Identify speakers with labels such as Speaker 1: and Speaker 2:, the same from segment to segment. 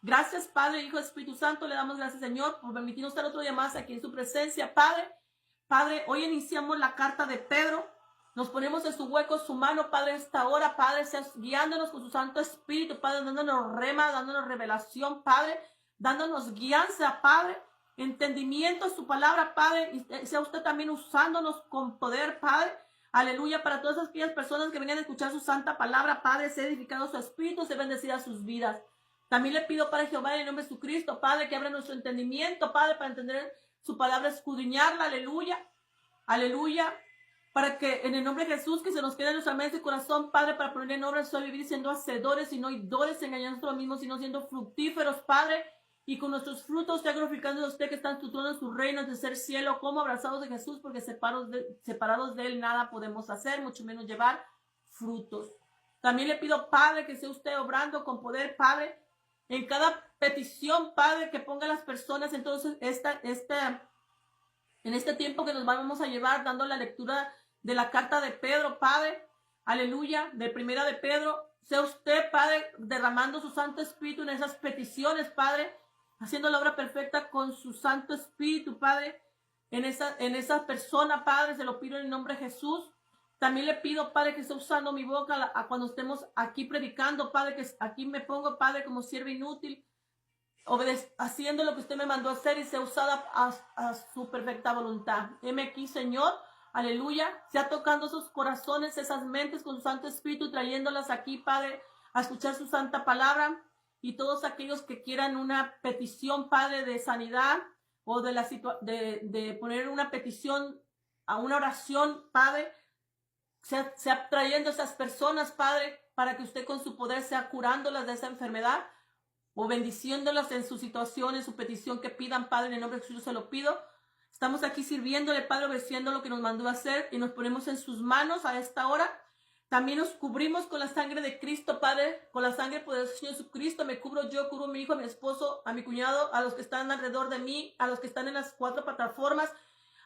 Speaker 1: Gracias, Padre, Hijo, Espíritu Santo. Le damos gracias, Señor, por permitirnos estar otro día más aquí en su presencia, Padre. Padre, hoy iniciamos la carta de Pedro. Nos ponemos en su hueco, su mano, Padre, esta hora, Padre, seas guiándonos con su Santo Espíritu, Padre, dándonos rema, dándonos revelación, Padre, dándonos guianza, Padre, entendimiento a su palabra, Padre, y sea usted también usándonos con poder, Padre. Aleluya, para todas aquellas personas que vengan a escuchar su santa palabra, Padre, sea edificado su espíritu, sea bendecida sus vidas. También le pido, Padre Jehová, en el nombre de Jesucristo, Padre, que abra nuestro entendimiento, Padre, para entender su palabra, escudriñarla, aleluya, aleluya, para que en el nombre de Jesús, que se nos quede en nuestra mente y corazón, Padre, para poner en obra soy vivir siendo hacedores y no oidores, engañando a nosotros mismos, sino siendo fructíferos, Padre, y con nuestros frutos, ya glorificando a usted que está en tu trono, en su reino, de ser cielo, como abrazados de Jesús, porque separados de él nada podemos hacer, mucho menos llevar frutos. También le pido, Padre, que sea usted obrando con poder, Padre, en cada petición, Padre, que ponga a las personas. Entonces, en este tiempo que nos vamos a llevar dando la lectura de la carta de Pedro, Padre, aleluya, de primera de Pedro, sea usted, Padre, derramando su Santo Espíritu en esas peticiones, Padre, haciendo la obra perfecta con su Santo Espíritu, Padre, en esa persona, Padre, se lo pido en el nombre de Jesús. También le pido, Padre, que esté usando mi boca cuando estemos aquí predicando, Padre, que aquí me pongo, Padre, como sierva inútil, haciendo lo que usted me mandó a hacer y sea usada a su perfecta voluntad. Heme aquí, Señor, aleluya, sea tocando esos corazones, esas mentes con su Santo Espíritu, trayéndolas aquí, Padre, a escuchar su santa palabra, y todos aquellos que quieran una petición, Padre, de sanidad, o de poner una petición a una oración, Padre, sea trayendo a esas personas, Padre, para que usted con su poder sea curándolas de esa enfermedad o bendiciéndolas en su situación, en su petición que pidan, Padre, en el nombre de Jesús se lo pido. Estamos aquí sirviéndole, Padre, obedeciendo lo que nos mandó a hacer y nos ponemos en sus manos a esta hora. También nos cubrimos con la sangre de Cristo, Padre, con la sangre poderosa del Señor Jesucristo. Me cubro yo, cubro a mi hijo, a mi esposo, a mi cuñado, a los que están alrededor de mí, a los que están en las 4 plataformas,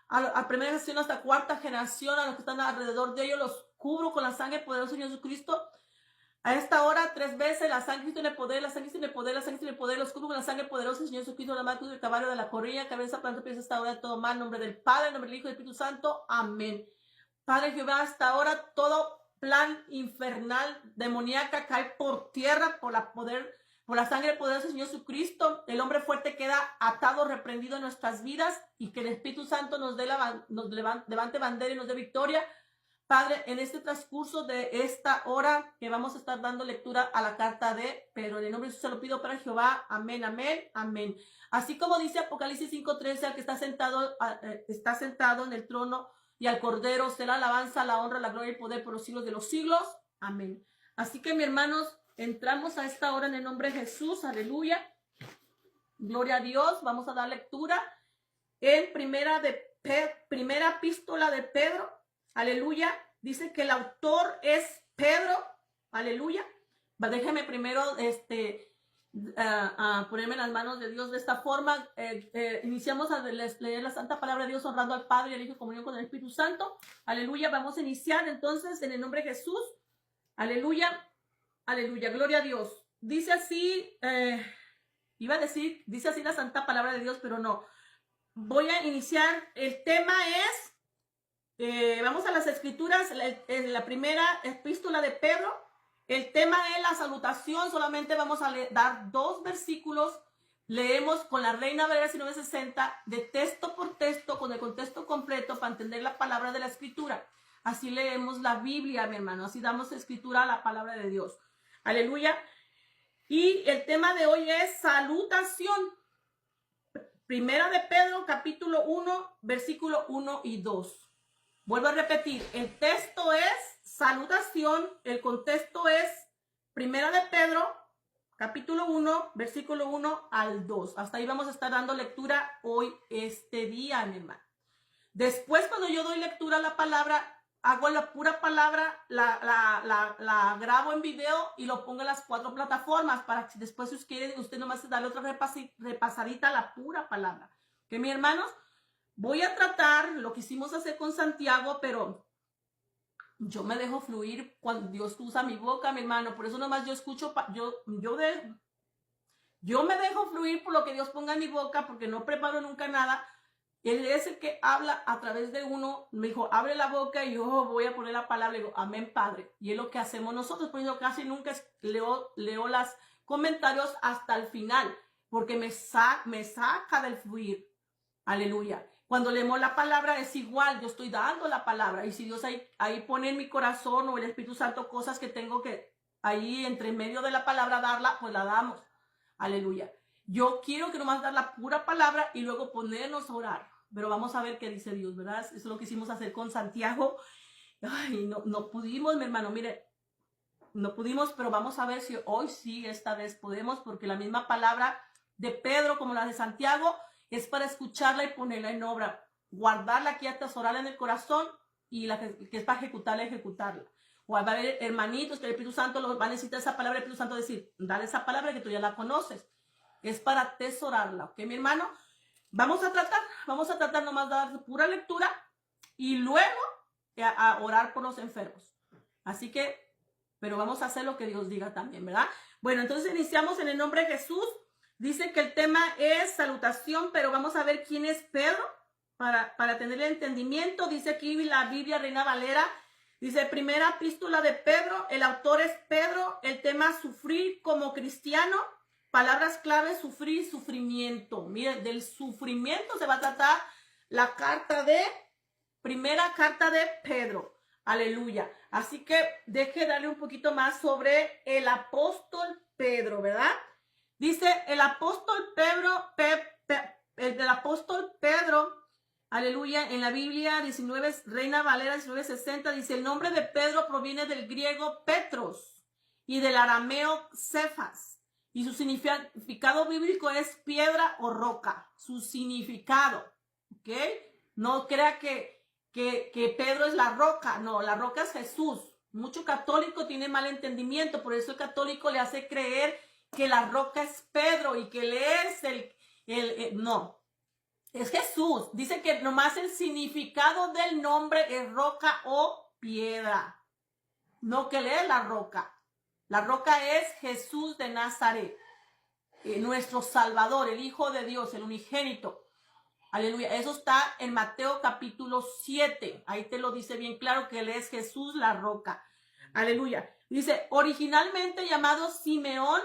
Speaker 1: a primera generación hasta cuarta generación, a los que están alrededor de ellos, los cubro con la sangre poderosa del Señor Jesucristo. A esta hora, 3 veces, la sangre tiene poder, la sangre tiene poder, la sangre tiene poder, los cubro con la sangre poderosa del Señor Jesucristo, la mano del caballo de la corrilla, cabeza, planta, pies, hasta ahora, todo mal, en nombre del Padre, en nombre del Hijo y del Espíritu Santo, amén. Padre Jehová, hasta ahora, todo plan infernal, demoníaca, cae por tierra, por la sangre poderosa del Señor Jesucristo. El hombre fuerte queda atado, reprendido en nuestras vidas, y que el Espíritu Santo nos levante bandera y nos dé victoria. Padre, en este transcurso de esta hora que vamos a estar dando lectura a la carta de Pedro, en el nombre de Jesús se lo pido para Jehová, amén, amén, amén. Así como dice Apocalipsis 5:13, al que está sentado en el trono y al Cordero será la alabanza, la honra, la gloria y el poder por los siglos de los siglos, amén. Así que, mis hermanos, entramos a esta hora en el nombre de Jesús, aleluya, gloria a Dios. Vamos a dar lectura en primera epístola de Pedro. Aleluya. Dice que el autor es Pedro. Aleluya. Déjeme primero ponerme en las manos de Dios de esta forma. Iniciamos a leer la santa palabra de Dios, honrando al Padre y al Hijo, comunión con el Espíritu Santo. Aleluya. Vamos a iniciar entonces en el nombre de Jesús. Aleluya. Aleluya. Gloria a Dios. Dice así, dice así la santa palabra de Dios, pero no. Voy a iniciar. El tema es, vamos a las escrituras, en la primera epístola de Pedro. El tema es la salutación. Solamente vamos a dar 2 versículos. Leemos con la Reina Valera 1960, de texto por texto, con el contexto completo, para entender la palabra de la escritura. Así leemos la Biblia, mi hermano. Así damos escritura a la palabra de Dios. Aleluya. Y el tema de hoy es salutación. Primera de Pedro, capítulo 1, versículo 1 y 2. Vuelvo a repetir, el texto es salutación, el contexto es Primera de Pedro, capítulo 1, versículo 1 al 2. Hasta ahí vamos a estar dando lectura hoy, este día, mi hermano. Después, cuando yo doy lectura a la palabra, hago la pura palabra, la grabo en video y lo pongo en las 4 plataformas para que después, si usted nomás darle otra repasadita a la pura palabra. ¿Ok, mis hermanos? Voy a tratar lo que hicimos hacer con Santiago, pero yo me dejo fluir cuando Dios usa mi boca, mi hermano. Por eso nomás yo escucho, Yo me dejo fluir por lo que Dios ponga en mi boca, porque no preparo nunca nada. Él es el que habla a través de uno. Me dijo, abre la boca y yo voy a poner la palabra. Le digo, amén, Padre. Y es lo que hacemos nosotros. Por eso casi nunca leo los comentarios hasta el final, porque me saca del fluir. Aleluya. Cuando leemos la palabra es igual, yo estoy dando la palabra. Y si Dios ahí pone en mi corazón o el Espíritu Santo cosas que tengo que ahí entre medio de la palabra darla, pues la damos. Aleluya. Yo quiero que nomás dar la pura palabra y luego ponernos a orar. Pero vamos a ver qué dice Dios, ¿verdad? Eso es lo que hicimos hacer con Santiago. Ay, no pudimos, mi hermano, mire, no pudimos, pero vamos a ver si hoy sí, esta vez podemos, porque la misma palabra de Pedro como la de Santiago es para escucharla y ponerla en obra, guardarla aquí, atesorarla en el corazón, y la que es para ejecutarla. O va a haber hermanitos que el Espíritu Santo los va a necesitar esa palabra, el Espíritu Santo decir, dale esa palabra que tú ya la conoces. Es para atesorarla, ¿ok, mi hermano? Vamos a tratar nomás de dar pura lectura y luego a orar por los enfermos. Así que, pero vamos a hacer lo que Dios diga también, ¿verdad? Bueno, entonces iniciamos en el nombre de Jesús. Dice que el tema es salutación, pero vamos a ver quién es Pedro para tener el entendimiento. Dice aquí la Biblia Reina Valera. Dice, primera epístola de Pedro, el autor es Pedro, el tema sufrir como cristiano. Palabras clave, sufrir, sufrimiento. Miren, del sufrimiento se va a tratar la primera carta de Pedro. Aleluya. Así que deje darle un poquito más sobre el apóstol Pedro, ¿verdad? Dice el apóstol Pedro, aleluya, en la Biblia 19, Reina Valera 1960, dice, el nombre de Pedro proviene del griego Petros y del arameo Cefas. Y su significado bíblico es piedra o roca. Su significado, ¿ok? No crea que Pedro es la roca. No, la roca es Jesús. Mucho católico tiene mal entendimiento. Por eso el católico le hace creer que la roca es Pedro y que él es no. Es Jesús. Dice que nomás el significado del nombre es roca o piedra. No que él es la roca. La roca es Jesús de Nazaret, nuestro Salvador, el Hijo de Dios, el unigénito. Aleluya. Eso está en Mateo capítulo 7. Ahí te lo dice bien claro que él es Jesús la roca. Aleluya. Dice, originalmente llamado Simón,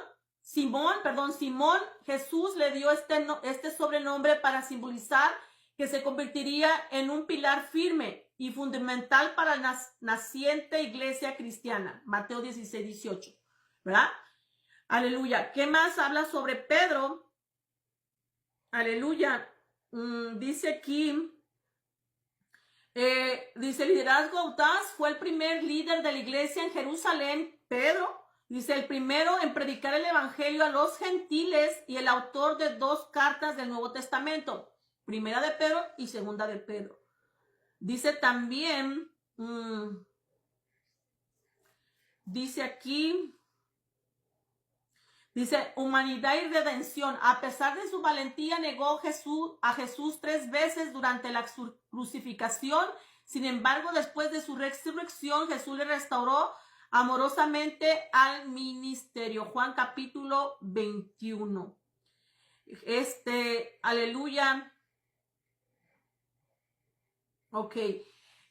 Speaker 1: Jesús le dio este sobrenombre para simbolizar que se convertiría en un pilar firme y fundamental para la naciente iglesia cristiana. Mateo 16, 18. ¿Verdad? Aleluya. ¿Qué más habla sobre Pedro? Aleluya. Dice aquí, dice liderazgo audaz, fue el primer líder de la iglesia en Jerusalén, Pedro. Dice el primero en predicar el evangelio a los gentiles y el autor de 2 cartas del Nuevo Testamento, primera de Pedro y segunda de Pedro. Dice también, dice aquí, dice humanidad y redención. A pesar de su valentía negó a Jesús 3 veces durante la crucificación. Sin embargo, después de su resurrección, Jesús le restauró amorosamente al ministerio. Juan capítulo 21. Aleluya. Ok.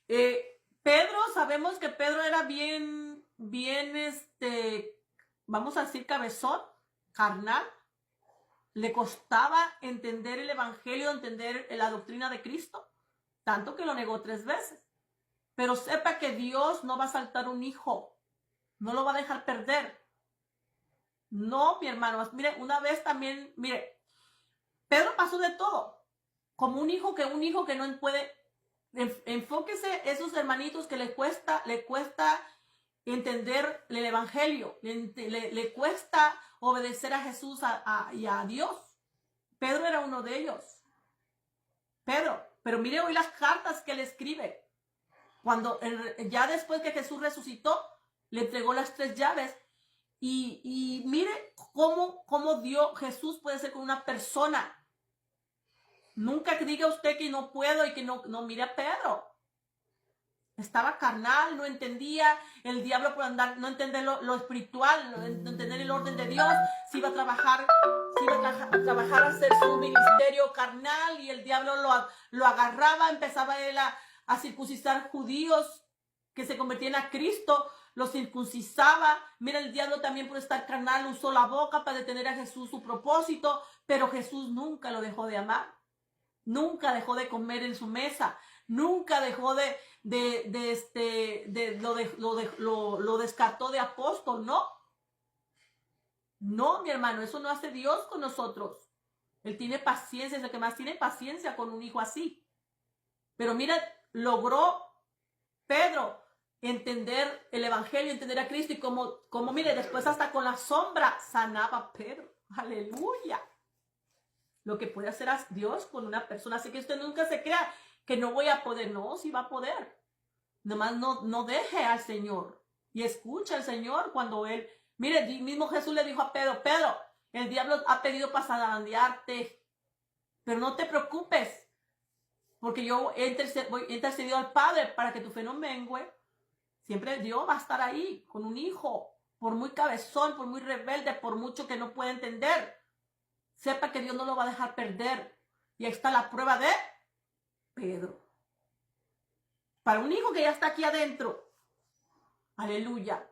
Speaker 1: Pedro, sabemos que Pedro era bien, vamos a decir cabezón, carnal. Le costaba entender el evangelio, entender la doctrina de Cristo, tanto que lo negó 3 veces. Pero sepa que Dios no va a saltar un hijo. No lo va a dejar perder. No, mi hermano. Mire, una vez también, mire, Pedro pasó de todo. Como un hijo que no puede. Enfóquese esos hermanitos que le cuesta entender el evangelio. Le cuesta obedecer a Jesús y a Dios. Pedro era uno de ellos. Pero mire hoy las cartas que le escribe. Cuando ya después que Jesús resucitó, le entregó las 3 llaves y mire cómo Jesús puede ser con una persona. Nunca diga usted que no puedo y que no mire a Pedro. Estaba carnal, no entendía. El diablo por andar, no entender lo espiritual, no entender el orden de Dios, se iba a trabajar, a hacer su ministerio carnal, y el diablo lo agarraba, empezaba él a circuncisar judíos que se convertían a Cristo, los circuncisaba. Mira, el diablo también por estar carnal usó la boca para detener a Jesús su propósito, pero Jesús nunca lo dejó de amar, nunca dejó de comer en su mesa, nunca dejó lo descartó de apóstol, no. No, mi hermano, eso no hace Dios con nosotros. Él tiene paciencia, es el que más tiene paciencia con un hijo así. Pero mira, logró Pedro entender el evangelio, entender a Cristo, y como mire, después hasta con la sombra sanaba a Pedro. Aleluya. Lo que puede hacer a Dios con una persona. Así que usted nunca se crea que no voy a poder. No, sí va a poder. Nomás no deje al Señor y escucha al Señor cuando Él. Mire, el mismo Jesús le dijo a Pedro: Pedro, el diablo ha pedido para zarandearte, pero no te preocupes, porque yo he intercedido al Padre para que tu fe no mengue. Siempre Dios va a estar ahí con un hijo, por muy cabezón, por muy rebelde, por mucho que no pueda entender. Sepa que Dios no lo va a dejar perder. Y ahí está la prueba de Pedro. Para un hijo que ya está aquí adentro. Aleluya.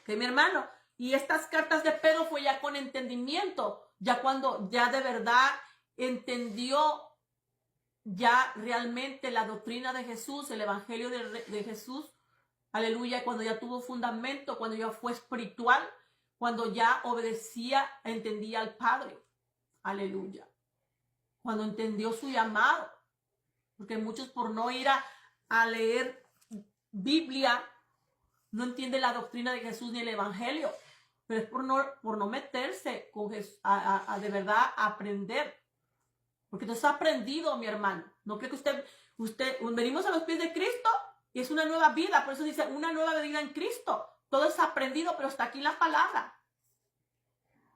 Speaker 1: Que mi hermano. Y estas cartas de Pedro fue ya con entendimiento. Ya cuando ya de verdad entendió ya realmente la doctrina de Jesús, el evangelio de Jesús. Aleluya. Cuando ya tuvo fundamento, cuando ya fue espiritual, cuando ya obedecía, entendía al Padre. Aleluya. Cuando entendió su llamado. Porque muchos por no ir a leer Biblia no entienden la doctrina de Jesús ni el evangelio. Pero es por no meterse con Jesús, de verdad aprender. Porque entonces ha aprendido, mi hermano. No creo que usted, venimos a los pies de Cristo y es una nueva vida. Por eso dice, una nueva vida en Cristo. Todo es aprendido, pero está aquí la palabra.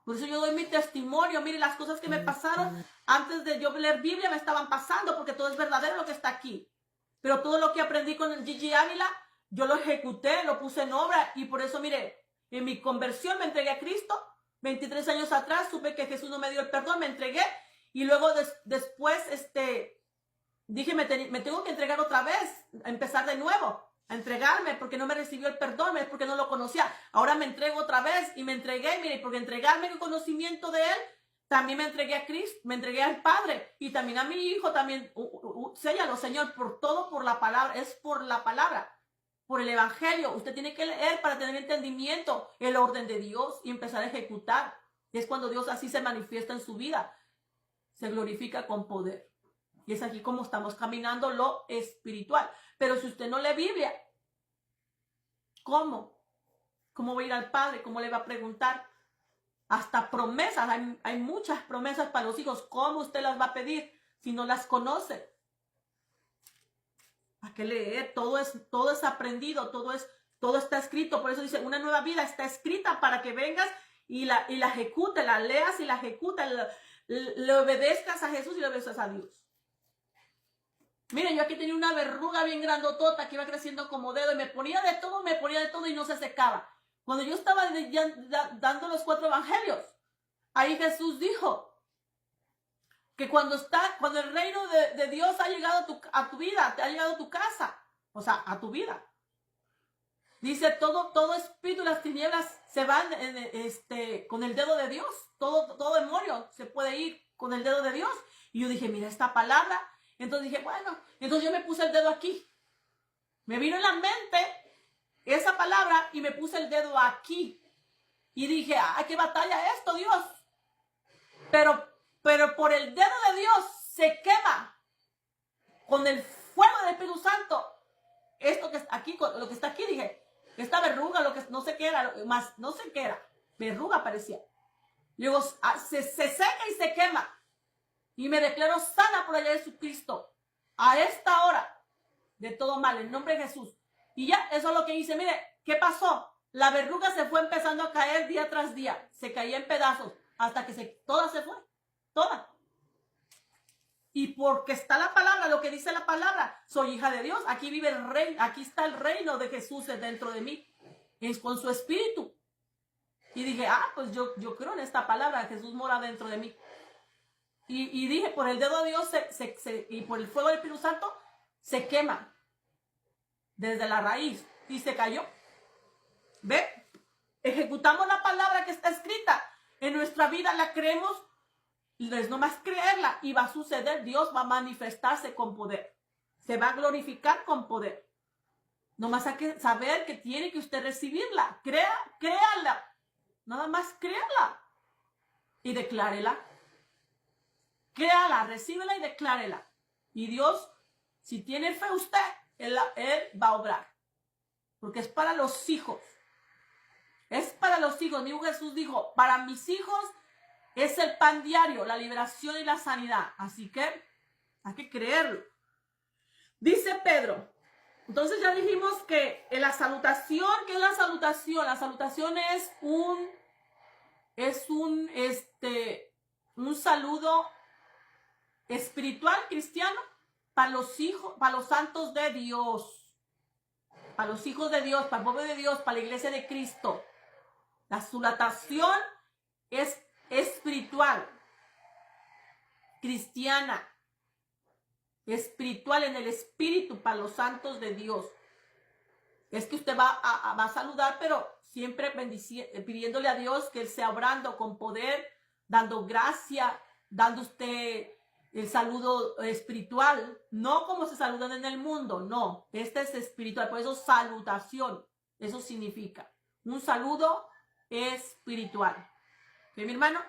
Speaker 1: Por eso yo doy mi testimonio. Mire, las cosas que me pasaron antes de yo leer Biblia me estaban pasando, porque todo es verdadero lo que está aquí. Pero todo lo que aprendí con el Gigi Ávila, yo lo ejecuté, lo puse en obra. Y por eso, mire, en mi conversión me entregué a Cristo. 23 años atrás supe que Jesús no me dio el perdón, me entregué. Y luego después dije, me tengo que entregar otra vez, a empezar de nuevo. A entregarme, porque no me recibió el perdón, es porque no lo conocía. Ahora me entrego otra vez y me entregué, mire, porque entregarme el conocimiento de Él, también me entregué a Cristo, me entregué al Padre y también a mi hijo, también, séllalo, Señor, por todo, por la palabra, es por la palabra, por el evangelio. Usted tiene que leer para tener entendimiento, el orden de Dios y empezar a ejecutar. Y es cuando Dios así se manifiesta en su vida, se glorifica con poder. Y es aquí como estamos caminando lo espiritual. Pero si usted no lee Biblia, ¿cómo? ¿Cómo va a ir al Padre? ¿Cómo le va a preguntar? Hasta promesas, hay muchas promesas para los hijos. ¿Cómo usted las va a pedir si no las conoce? ¿Para qué leer? Todo es aprendido, todo está escrito. Por eso dice, una nueva vida está escrita para que vengas y la ejecutes, la leas y la ejecutes, le obedezcas a Jesús y le obedezcas a Dios. Miren, yo aquí tenía una verruga bien grandotota que iba creciendo como dedo y me ponía de todo y no se secaba. Cuando yo estaba dando los 4 evangelios, ahí Jesús dijo que cuando el reino de Dios ha llegado a tu vida, te ha llegado a tu casa, o sea, a tu vida. Dice, todo espíritu, las tinieblas se van con el dedo de Dios. Todo demonio se puede ir con el dedo de Dios. Y yo dije, mira esta palabra. Entonces dije, bueno, entonces yo me puse el dedo aquí. Me vino en la mente esa palabra y me puse el dedo aquí. Y dije, ¡ay, qué batalla esto, Dios! Pero por el dedo de Dios se quema con el fuego del Espíritu Santo. Esto que está aquí, lo que está aquí, dije, esta verruga, lo que no sé qué era, más no sé qué era, verruga parecía. Luego se seca y se quema. Y me declaro sana por allá de Jesucristo. A esta hora. De todo mal. En nombre de Jesús. Y ya, eso es lo que hice. Mire, ¿qué pasó? La verruga se fue empezando a caer día tras día. Se caía en pedazos. Hasta que toda se fue. Toda. Y porque está la palabra, lo que dice la palabra, soy hija de Dios. Aquí vive el rey, aquí está el reino de Jesús dentro de mí. Es con su espíritu. Y dije, pues yo creo en esta palabra, Jesús mora dentro de mí. Y dije, por el dedo de Dios y por el fuego del Espíritu Santo, se quema desde la raíz y se cayó. ¿Ve? Ejecutamos la palabra que está escrita. En nuestra vida la creemos. Y es nomás creerla y va a suceder. Dios va a manifestarse con poder. Se va a glorificar con poder. Nomás hay que saber que tiene que usted recibirla. Créala. Nada más créala. Y declárela. Créala, recíbela y declárela. Y Dios, si tiene fe usted, Él va a obrar. Porque es para los hijos. Es para los hijos. Mi hijo Jesús dijo, para mis hijos es el pan diario, la liberación y la sanidad. Así que hay que creerlo. Dice Pedro. Entonces ya dijimos que en la salutación, ¿qué es la salutación? La salutación es un saludo espiritual cristiano para los hijos, para los santos de Dios, para los hijos de Dios, para el pueblo de Dios, para la iglesia de Cristo. La salutación es espiritual, cristiana, espiritual en el espíritu para los santos de Dios. Es que usted va a saludar, pero siempre pidiéndole a Dios que Él sea obrando con poder, dando gracia, dando usted el saludo espiritual, no como se saludan en el mundo, no, este es espiritual, por eso salutación, eso significa un saludo espiritual. ¿Ok, mi hermano?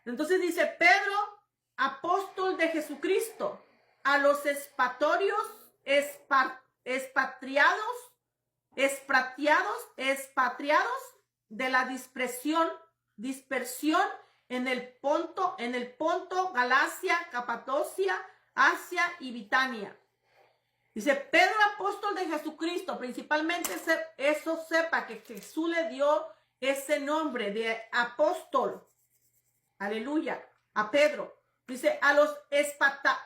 Speaker 1: Entonces dice Pedro, apóstol de Jesucristo, a los expatriados de la dispersión en el Ponto, Galacia, Capadocia, Asia y Bitinia. Dice, Pedro, apóstol de Jesucristo, principalmente eso sepa que Jesús le dio ese nombre de apóstol. Aleluya. A Pedro. Dice, a los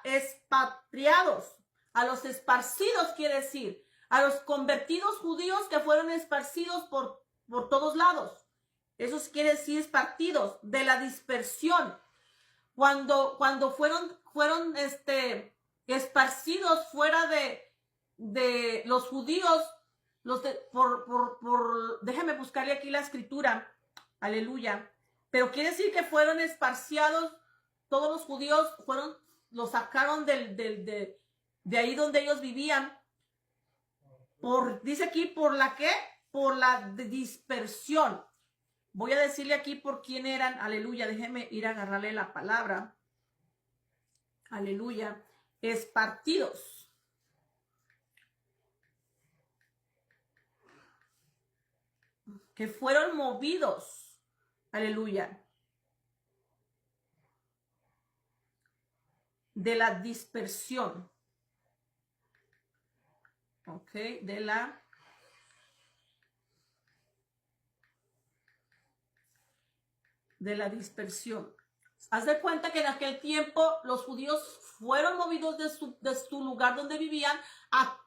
Speaker 1: expatriados, a los esparcidos quiere decir, a los convertidos judíos que fueron esparcidos por todos lados. Eso quiere decir esparcidos, de la dispersión. Cuando fueron esparcidos fuera de los judíos, déjeme buscarle aquí la escritura, aleluya, pero quiere decir que fueron esparcidos, todos los judíos los sacaron de ahí donde ellos vivían, dice aquí, ¿por la qué? Por la dispersión. Voy a decirle aquí por quién eran, aleluya, déjeme ir a agarrarle la palabra, aleluya, esparcidos. Que fueron movidos, aleluya, de la dispersión, ok, de la dispersión. Haz de cuenta que en aquel tiempo los judíos fueron movidos de su lugar donde vivían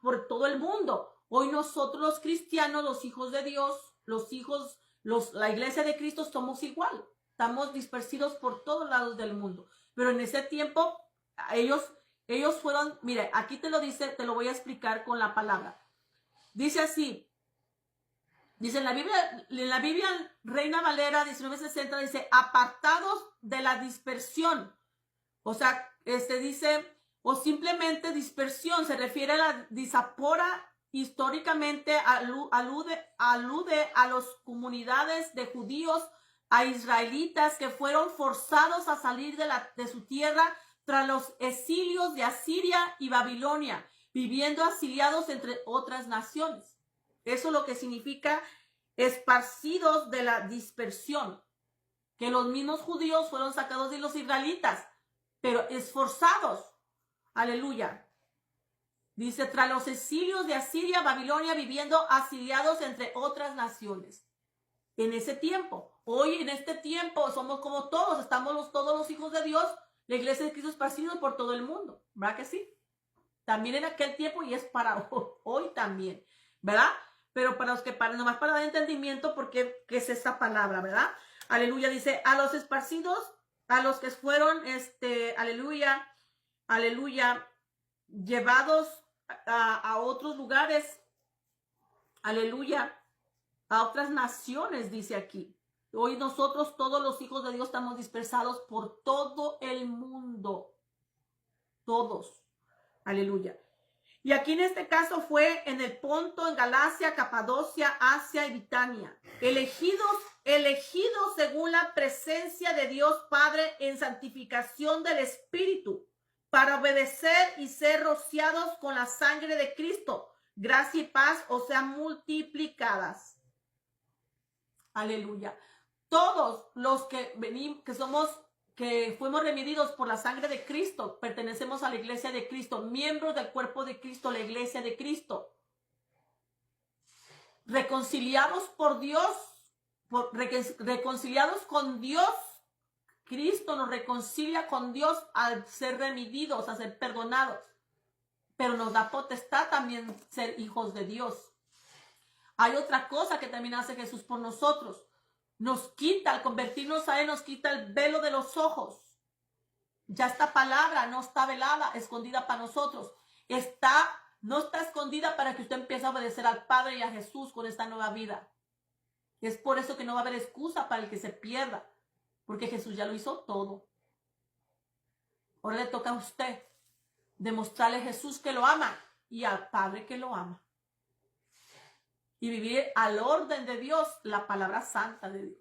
Speaker 1: por todo el mundo. Hoy nosotros los cristianos, los hijos de Dios, la iglesia de Cristo somos igual. Estamos dispersidos por todos lados del mundo. Pero en ese tiempo ellos fueron, mire, aquí te lo dice, te lo voy a explicar con la palabra. Dice así. Dice en la Biblia Reina Valera 1960 dice apartados de la dispersión. O sea, dice, o simplemente dispersión, se refiere a la diáspora, históricamente alude a las comunidades de judíos, a israelitas que fueron forzados a salir de su tierra tras los exilios de Asiria y Babilonia, viviendo exiliados entre otras naciones. Eso es lo que significa esparcidos de la dispersión, que los mismos judíos fueron sacados de los israelitas, pero esforzados, aleluya. Dice, tras los exilios de Asiria, Babilonia, viviendo exiliados entre otras naciones. En ese tiempo, hoy en este tiempo, somos como todos, estamos todos los hijos de Dios la iglesia de Cristo esparcida por todo el mundo, ¿verdad que sí? También en aquel tiempo y es para hoy también, ¿verdad? Pero para los que, nomás para dar entendimiento, porque ¿qué es esta palabra, verdad? Aleluya, dice, a los esparcidos, a los que fueron, aleluya, aleluya, llevados a otros lugares, aleluya, a otras naciones, dice aquí. Hoy nosotros, todos los hijos de Dios, estamos dispersados por todo el mundo. Todos. Aleluya. Y aquí en este caso fue en el Ponto, en Galacia, Capadocia, Asia y Bitania. Elegidos según la presencia de Dios Padre en santificación del Espíritu, para obedecer y ser rociados con la sangre de Cristo. Gracia y paz os sean multiplicadas. Aleluya. Todos los que venimos, que fuimos remedidos por la sangre de Cristo, pertenecemos a la iglesia de Cristo, miembros del cuerpo de Cristo, la iglesia de Cristo. Reconciliados por Dios, reconciliados con Dios. Cristo nos reconcilia con Dios al ser remedidos, a ser perdonados. Pero nos da potestad también ser hijos de Dios. Hay otra cosa que también hace Jesús por nosotros. Nos quita, al convertirnos a Él, nos quita el velo de los ojos. Ya esta palabra no está velada, escondida para nosotros. No está escondida para que usted empiece a obedecer al Padre y a Jesús con esta nueva vida. Es por eso que no va a haber excusa para el que se pierda, porque Jesús ya lo hizo todo. Ahora le toca a usted demostrarle a Jesús que lo ama y al Padre que lo ama. Y vivir al orden de Dios, la palabra santa de Dios.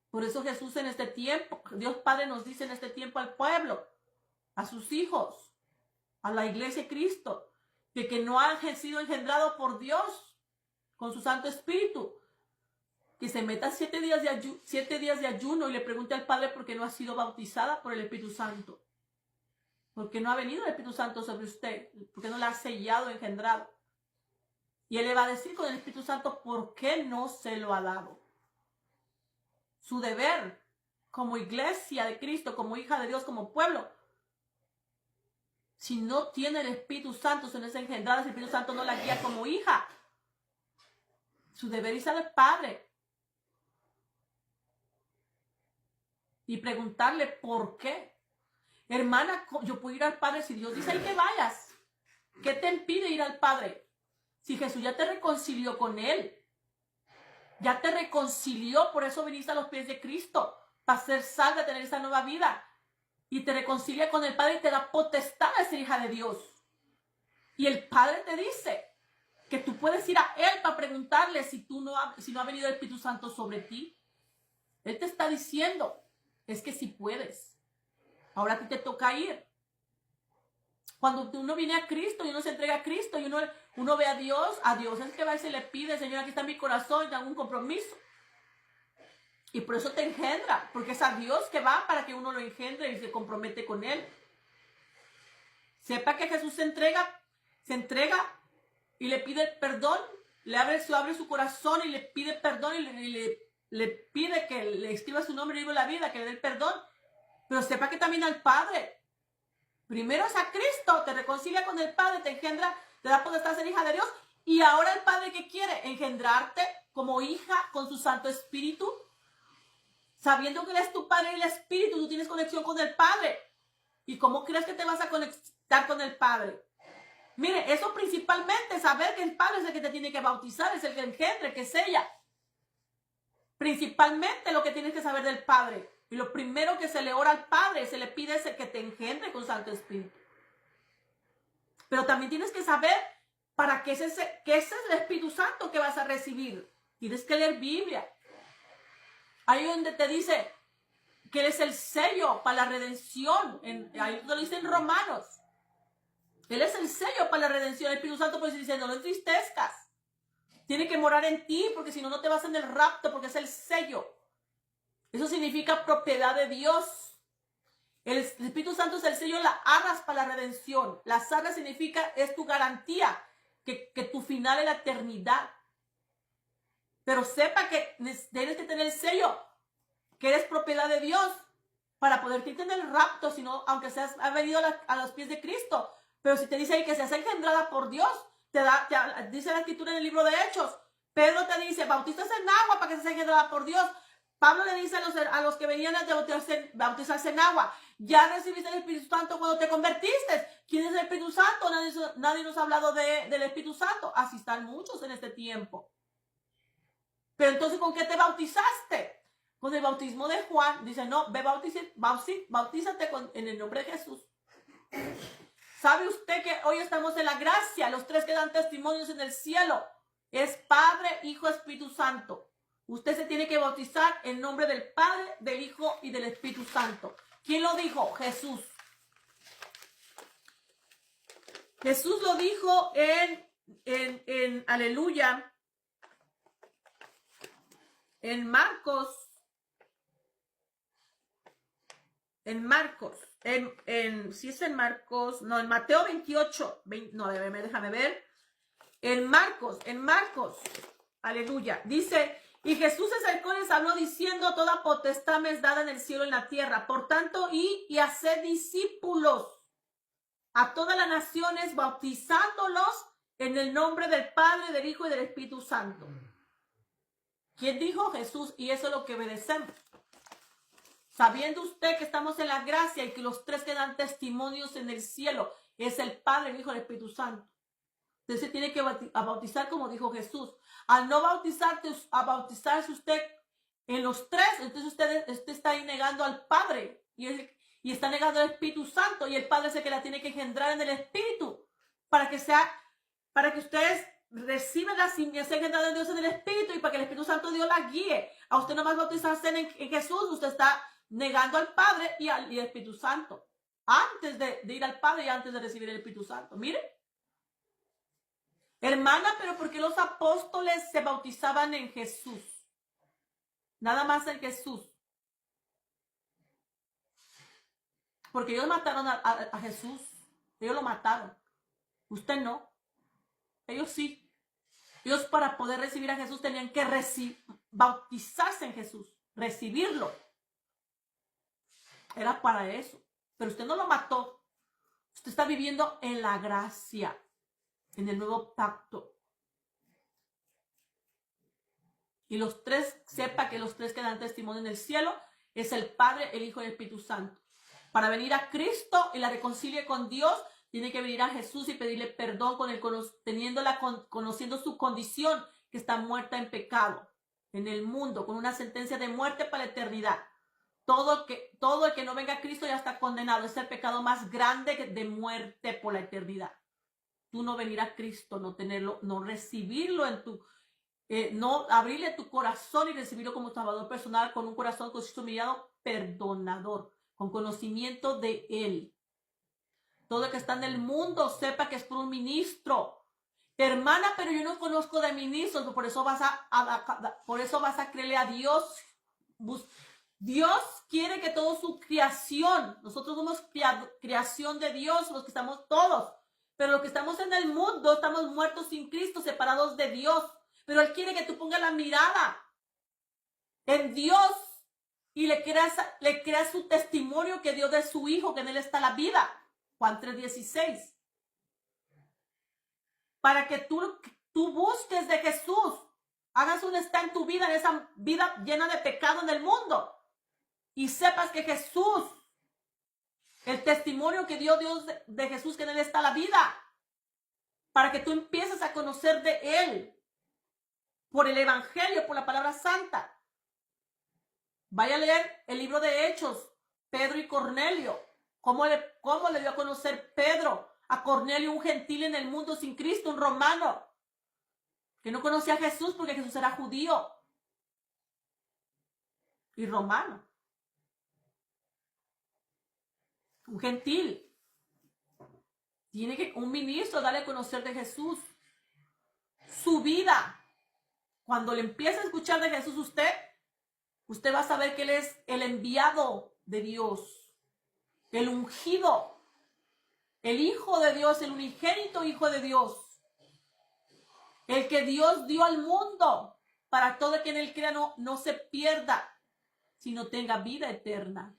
Speaker 1: Por eso Jesús en este tiempo, Dios Padre nos dice en este tiempo al pueblo, a sus hijos, a la iglesia de Cristo, que no han sido engendrados por Dios con su Santo Espíritu, que se meta 7 días de ayuno y le pregunte al Padre por qué no ha sido bautizada por el Espíritu Santo. Porque no ha venido el Espíritu Santo sobre usted, porque no la ha sellado, engendrado. Y Él le va a decir con el Espíritu Santo por qué no se lo ha dado. Su deber como iglesia de Cristo, como hija de Dios, como pueblo. Si no tiene el Espíritu Santo, si no es engendrada, el Espíritu Santo no la guía como hija. Su deber es al Padre. Y preguntarle por qué. Hermana, yo puedo ir al Padre si Dios dice ahí que vayas. ¿Qué te impide ir al Padre? Si Jesús ya te reconcilió con Él, ya te reconcilió, por eso viniste a los pies de Cristo, para ser salva, tener esa nueva vida. Y te reconcilia con el Padre y te da potestad de ser hija de Dios. Y el Padre te dice que tú puedes ir a Él para preguntarle si no ha venido el Espíritu Santo sobre ti. Él te está diciendo, es que sí puedes. Ahora a ti te toca ir. Cuando uno viene a Cristo y uno se entrega a Cristo y uno ve a Dios es que va y se le pide, Señor, aquí está mi corazón, y hago un compromiso. Y por eso te engendra, porque es a Dios que va para que uno lo engendre y se compromete con Él. Sepa que Jesús se entrega y le pide perdón, le abre su corazón y le pide perdón y le pide que le escriba su nombre en el libro de la vida, que le dé el perdón. Pero sepa que también al Padre. Primero es a Cristo, te reconcilia con el Padre, te engendra, te da potestad de ser hija de Dios. Y ahora el Padre, ¿qué quiere? Engendrarte como hija con su Santo Espíritu. Sabiendo que Él es tu Padre y el Espíritu, tú tienes conexión con el Padre. ¿Y cómo crees que te vas a conectar con el Padre? Mire, eso principalmente, saber que el Padre es el que te tiene que bautizar, es el que engendre, que sella. Principalmente lo que tienes que saber del Padre. Y lo primero que se le ora al Padre, se le pide es que te engendre con Santo Espíritu. Pero también tienes que saber para qué ese es el Espíritu Santo que vas a recibir. Tienes que leer Biblia. Ahí donde te dice que Él es el sello para la redención. Ahí lo dice en Romanos. Él es el sello para la redención. El Espíritu Santo pues dice, no lo entristezcas. Tiene que morar en ti, porque si no, no te vas en el rapto, porque es el sello. Eso significa propiedad de Dios. El Espíritu Santo es el sello de las arras para la redención. Las arras significa, es tu garantía, que tu final es la eternidad. Pero sepa que tienes que tener el sello, que eres propiedad de Dios. para poder irte en el rapto, sino aunque seas ha venido a los pies de Cristo. Pero si te dice ahí que seas engendrada por Dios, dice la escritura en el libro de Hechos. Pedro te dice, bautízate en agua para que seas engendrada por Dios. Pablo le dice a los que venían a bautizarse en agua, ya recibiste el Espíritu Santo cuando te convertiste. ¿Quién es el Espíritu Santo? Nadie nos ha hablado del Espíritu Santo. Así están muchos en este tiempo. Pero entonces, ¿con qué te bautizaste? Con el bautismo de Juan. Dice, no, ve, bautízate en el nombre de Jesús. ¿Sabe usted que hoy estamos en la gracia? Los tres que dan testimonios en el cielo es Padre, Hijo, Espíritu Santo. Usted se tiene que bautizar en nombre del Padre, del Hijo y del Espíritu Santo. ¿Quién lo dijo? Jesús. Jesús lo dijo en Aleluya, en Marcos, si es en Marcos, no, en Mateo 28, déjame ver, en Marcos, aleluya, dice, y Jesús se acercó y les habló diciendo, toda potestad me es dada en el cielo y en la tierra, por tanto, y haced discípulos a todas las naciones, bautizándolos en el nombre del Padre, del Hijo y del Espíritu Santo. ¿Quién dijo? Jesús, y eso es lo que obedecemos. Sabiendo usted que estamos en la gracia y que los tres que dan testimonios en el cielo es el Padre, el Hijo y el Espíritu Santo. Usted se tiene que bautizar como dijo Jesús. Al no bautizarse usted en los tres, entonces usted está ahí negando al Padre y está negando al Espíritu Santo, y el Padre es el que la tiene que engendrar en el Espíritu para que ustedes reciban la simiente engendrada de Dios en el Espíritu, y para que el Espíritu Santo Dios la guíe. A usted nomás bautizarse en Jesús, usted está negando al Padre y al Espíritu Santo antes de ir al Padre y antes de recibir el Espíritu Santo. Miren, hermana, pero ¿por qué los apóstoles se bautizaban en Jesús? Nada más en Jesús. Porque ellos mataron a Jesús. Ellos lo mataron. Usted no. Ellos sí. Ellos, para poder recibir a Jesús, tenían que bautizarse en Jesús. Recibirlo. Era para eso. Pero usted no lo mató. Usted está viviendo en la gracia, en el nuevo pacto. Y los tres, sepa que los tres que dan testimonio en el cielo es el Padre, el Hijo y el Espíritu Santo. Para venir a Cristo y la reconcilie con Dios, tiene que venir a Jesús y pedirle perdón conociendo su condición, que está muerta en pecado en el mundo, con una sentencia de muerte para la eternidad. Todo el que no venga a Cristo ya está condenado. Es el pecado más grande de muerte por la eternidad. Tú no venir a Cristo, no tenerlo, no recibirlo no abrirle tu corazón y recibirlo como salvador personal, con un corazón contrito, humillado, perdonador, con conocimiento de Él. Todo el que está en el mundo sepa que es por un ministro. Hermana, pero yo no conozco de ministros, por eso vas a creerle a Dios. Dios quiere que toda su creación, nosotros somos creación de Dios, los que estamos todos, pero los que estamos en el mundo estamos muertos sin Cristo, separados de Dios. Pero Él quiere que tú pongas la mirada en Dios y le creas su testimonio que dio de su Hijo, que en Él está la vida. Juan 3:16. Para que tú busques de Jesús, hagas un está en tu vida, en esa vida llena de pecado en el mundo, y sepas que Jesús, el testimonio que dio Dios de Jesús, que en Él está la vida, para que tú empieces a conocer de Él por el Evangelio, por la palabra santa. Vaya a leer el libro de Hechos, Pedro y Cornelio. ¿Cómo le dio a conocer Pedro a Cornelio, un gentil en el mundo sin Cristo, un romano, que no conocía a Jesús porque Jesús era judío y romano? Un gentil. Tiene que un ministro darle a conocer de Jesús. Su vida. Cuando le empiece a escuchar de Jesús usted va a saber que Él es el enviado de Dios, el ungido, el Hijo de Dios, el unigénito Hijo de Dios, el que Dios dio al mundo para todo el que en Él crea no se pierda, sino tenga vida eterna.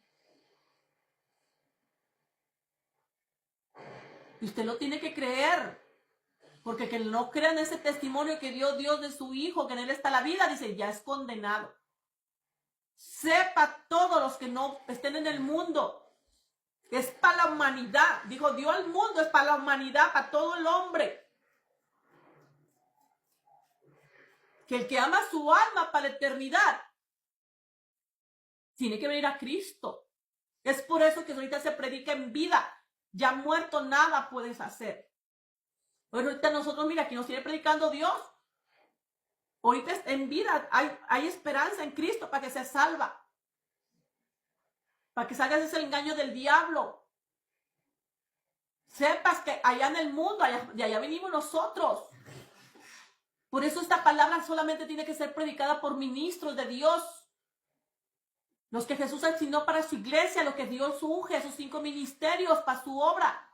Speaker 1: Y usted lo tiene que creer. Porque que no crean ese testimonio que dio Dios de su Hijo, que en Él está la vida, dice, ya es condenado. Sepa todos los que no estén en el mundo. Es para la humanidad. Dijo, dio al mundo, es para la humanidad, para todo el hombre. Que el que ama su alma para la eternidad tiene que venir a Cristo. Es por eso que ahorita se predica en vida. Ya muerto nada puedes hacer. Bueno, ahorita nosotros, mira, aquí nos sigue predicando Dios. Ahorita en vida hay esperanza en Cristo para que sea salva. Para que salgas de ese engaño del diablo. Sepas que allá en el mundo, de allá venimos nosotros. Por eso esta palabra solamente tiene que ser predicada por ministros de Dios. Los que Jesús asignó para su iglesia, los que Dios unge, sus 5 ministerios para su obra.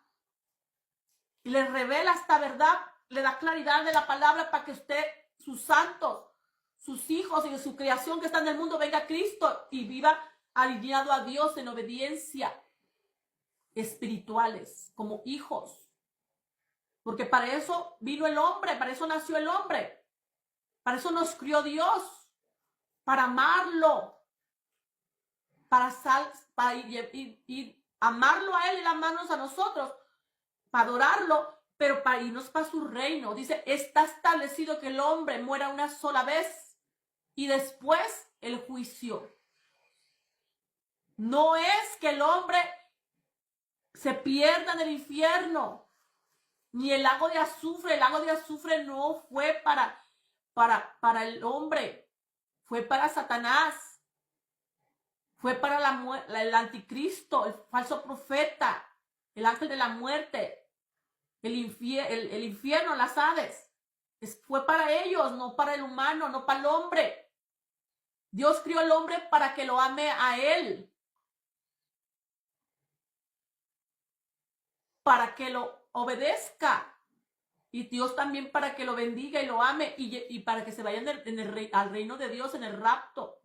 Speaker 1: Y les revela esta verdad, le da claridad de la palabra para que usted, sus santos, sus hijos y de su creación que está en el mundo, venga a Cristo y viva alineado a Dios en obediencia, espirituales, como hijos. Porque para eso vino el hombre, para eso nació el hombre. Para eso nos crió Dios, para amarlo, para amarlo a Él y amarnos a nosotros, para adorarlo, pero para irnos para su reino. Dice, está establecido que el hombre muera una sola vez y después el juicio. No es que el hombre se pierda en el infierno, ni el lago de azufre. El lago de azufre no fue para el hombre, fue para Satanás, fue para el anticristo, el falso profeta, el ángel de la muerte, el infierno, las Hades. Fue para ellos, no para el humano, no para el hombre. Dios crió al hombre para que lo ame a Él, para que lo obedezca. Y Dios también para que lo bendiga y lo ame y para que se vayan al reino de Dios en el rapto.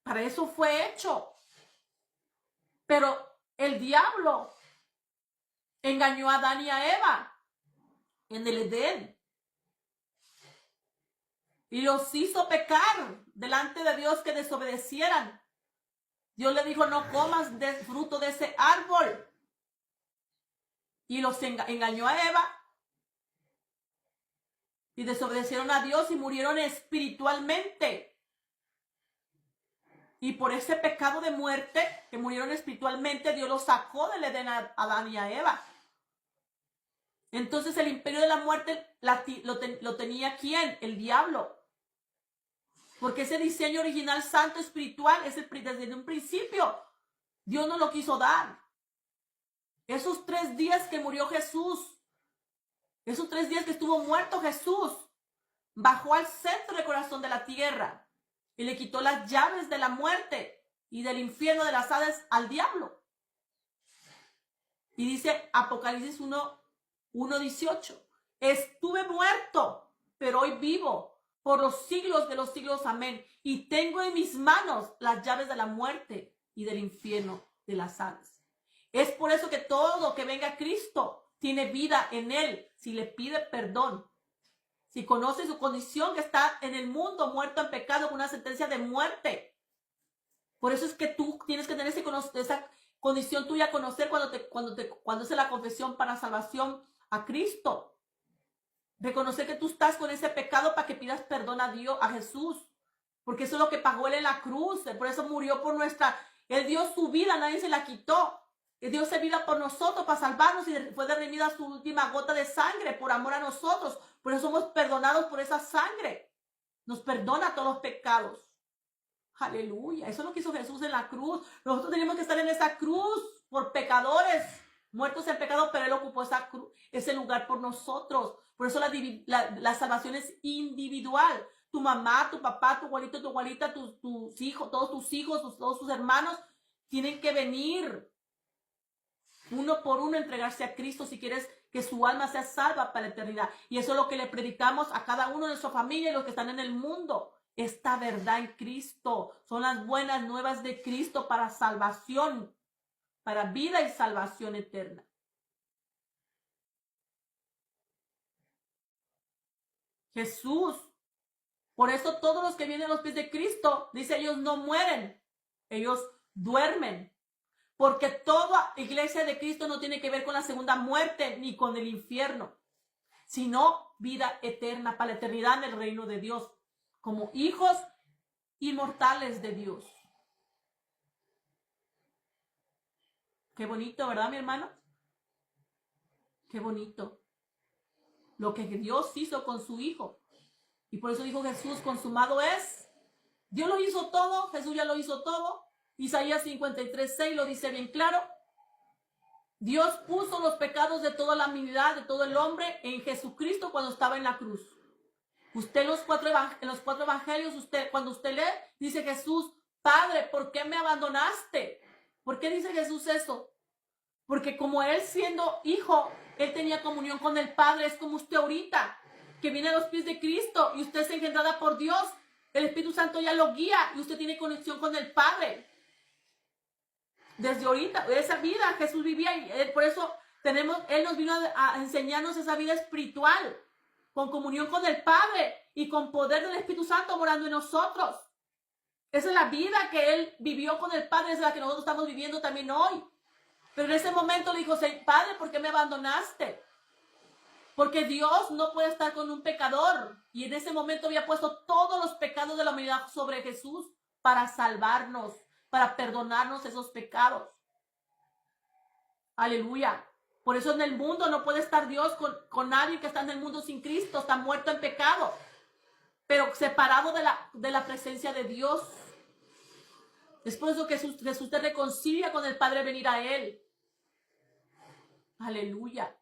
Speaker 1: Para eso fue hecho. Pero el diablo engañó a Adán y a Eva en el Edén. Y los hizo pecar delante de Dios, que desobedecieran. Dios le dijo, no comas del fruto de ese árbol. Y los engañó a Eva. Y desobedecieron a Dios y murieron espiritualmente. Y por ese pecado de muerte, que murieron espiritualmente, Dios los sacó del Edén a Adán y a Eva. Entonces el imperio de la muerte lo tenía ¿quién? El diablo. Porque ese diseño original santo espiritual es desde un principio. Dios no lo quiso dar. Esos 3 días que murió Jesús, esos 3 días que estuvo muerto Jesús, bajó al centro del corazón de la tierra y le quitó las llaves de la muerte y del infierno de las Hades al diablo. Y dice Apocalipsis 1:18, estuve muerto, pero hoy vivo por los siglos de los siglos, amén. Y tengo en mis manos las llaves de la muerte y del infierno de las Hades. Es por eso que todo que venga a Cristo tiene vida en Él, si le pide perdón. Si conoce su condición, que está en el mundo muerto en pecado con una sentencia de muerte. Por eso es que tú tienes que tener esa condición tuya, conocer cuando es la confesión para salvación a Cristo. Reconocer que tú estás con ese pecado para que pidas perdón a Dios, a Jesús. Porque eso es lo que pagó Él en la cruz. Por eso murió por Él dio su vida, nadie se la quitó. Él dio su vida por nosotros para salvarnos y fue derramada su última gota de sangre por amor a nosotros. Por eso somos perdonados por esa sangre. Nos perdona todos los pecados. Aleluya. Eso es lo que hizo Jesús en la cruz. Nosotros tenemos que estar en esa cruz por pecadores, muertos en pecado, pero Él ocupó ese lugar por nosotros. Por eso la salvación es individual. Tu mamá, tu papá, tu abuelito, tu abuelita, tus hijos, todos tus hermanos tienen que venir uno por uno, entregarse a Cristo si quieres que su alma sea salva para la eternidad. Y eso es lo que le predicamos a cada uno de nuestra familia y los que están en el mundo. Esta verdad en Cristo son las buenas nuevas de Cristo para salvación, para vida y salvación eterna. Jesús. Por eso todos los que vienen a los pies de Cristo, dice, ellos no mueren, ellos duermen. Porque toda iglesia de Cristo no tiene que ver con la segunda muerte ni con el infierno, sino vida eterna para la eternidad en el reino de Dios, como hijos inmortales de Dios. Qué bonito, ¿verdad, mi hermano? Qué bonito lo que Dios hizo con su Hijo. Y por eso dijo Jesús, consumado es. Dios lo hizo todo, Jesús ya lo hizo todo. Isaías 53:6 lo dice bien claro. Dios puso los pecados de toda la humanidad, de todo el hombre, en Jesucristo cuando estaba en la cruz. Usted en los cuatro evangelios, cuando usted lee, dice Jesús, Padre, ¿por qué me abandonaste? ¿Por qué dice Jesús eso? Porque como él siendo hijo, él tenía comunión con el Padre. Es como usted ahorita, que viene a los pies de Cristo y usted es engendrada por Dios. El Espíritu Santo ya lo guía y usted tiene conexión con el Padre. Desde ahorita, esa vida Jesús vivía y por eso Él nos vino a enseñarnos esa vida espiritual, con comunión con el Padre y con poder del Espíritu Santo morando en nosotros. Esa es la vida que Él vivió con el Padre, es la que nosotros estamos viviendo también hoy. Pero en ese momento le dijo, Padre, ¿por qué me abandonaste? Porque Dios no puede estar con un pecador. Y en ese momento había puesto todos los pecados de la humanidad sobre Jesús para salvarnos, para perdonarnos esos pecados. Aleluya. Por eso en el mundo no puede estar Dios con nadie que está en el mundo sin Cristo, está muerto en pecado, pero separado de la presencia de Dios. Es por eso que Jesús te reconcilia con el Padre, venir a Él. Aleluya.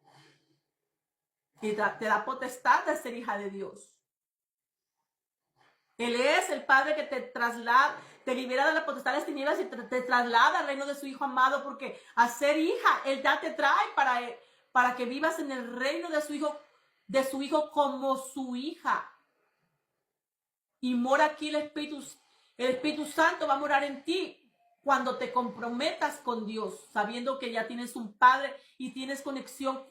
Speaker 1: Y te da potestad de ser hija de Dios. Él es el Padre que te traslada, te libera de la potestad de las tinieblas y te traslada al reino de su Hijo amado, porque a ser hija, Él ya te trae para que vivas en el reino de su Hijo como su hija. Y mora aquí el Espíritu Santo va a morar en ti cuando te comprometas con Dios, sabiendo que ya tienes un Padre y tienes conexión,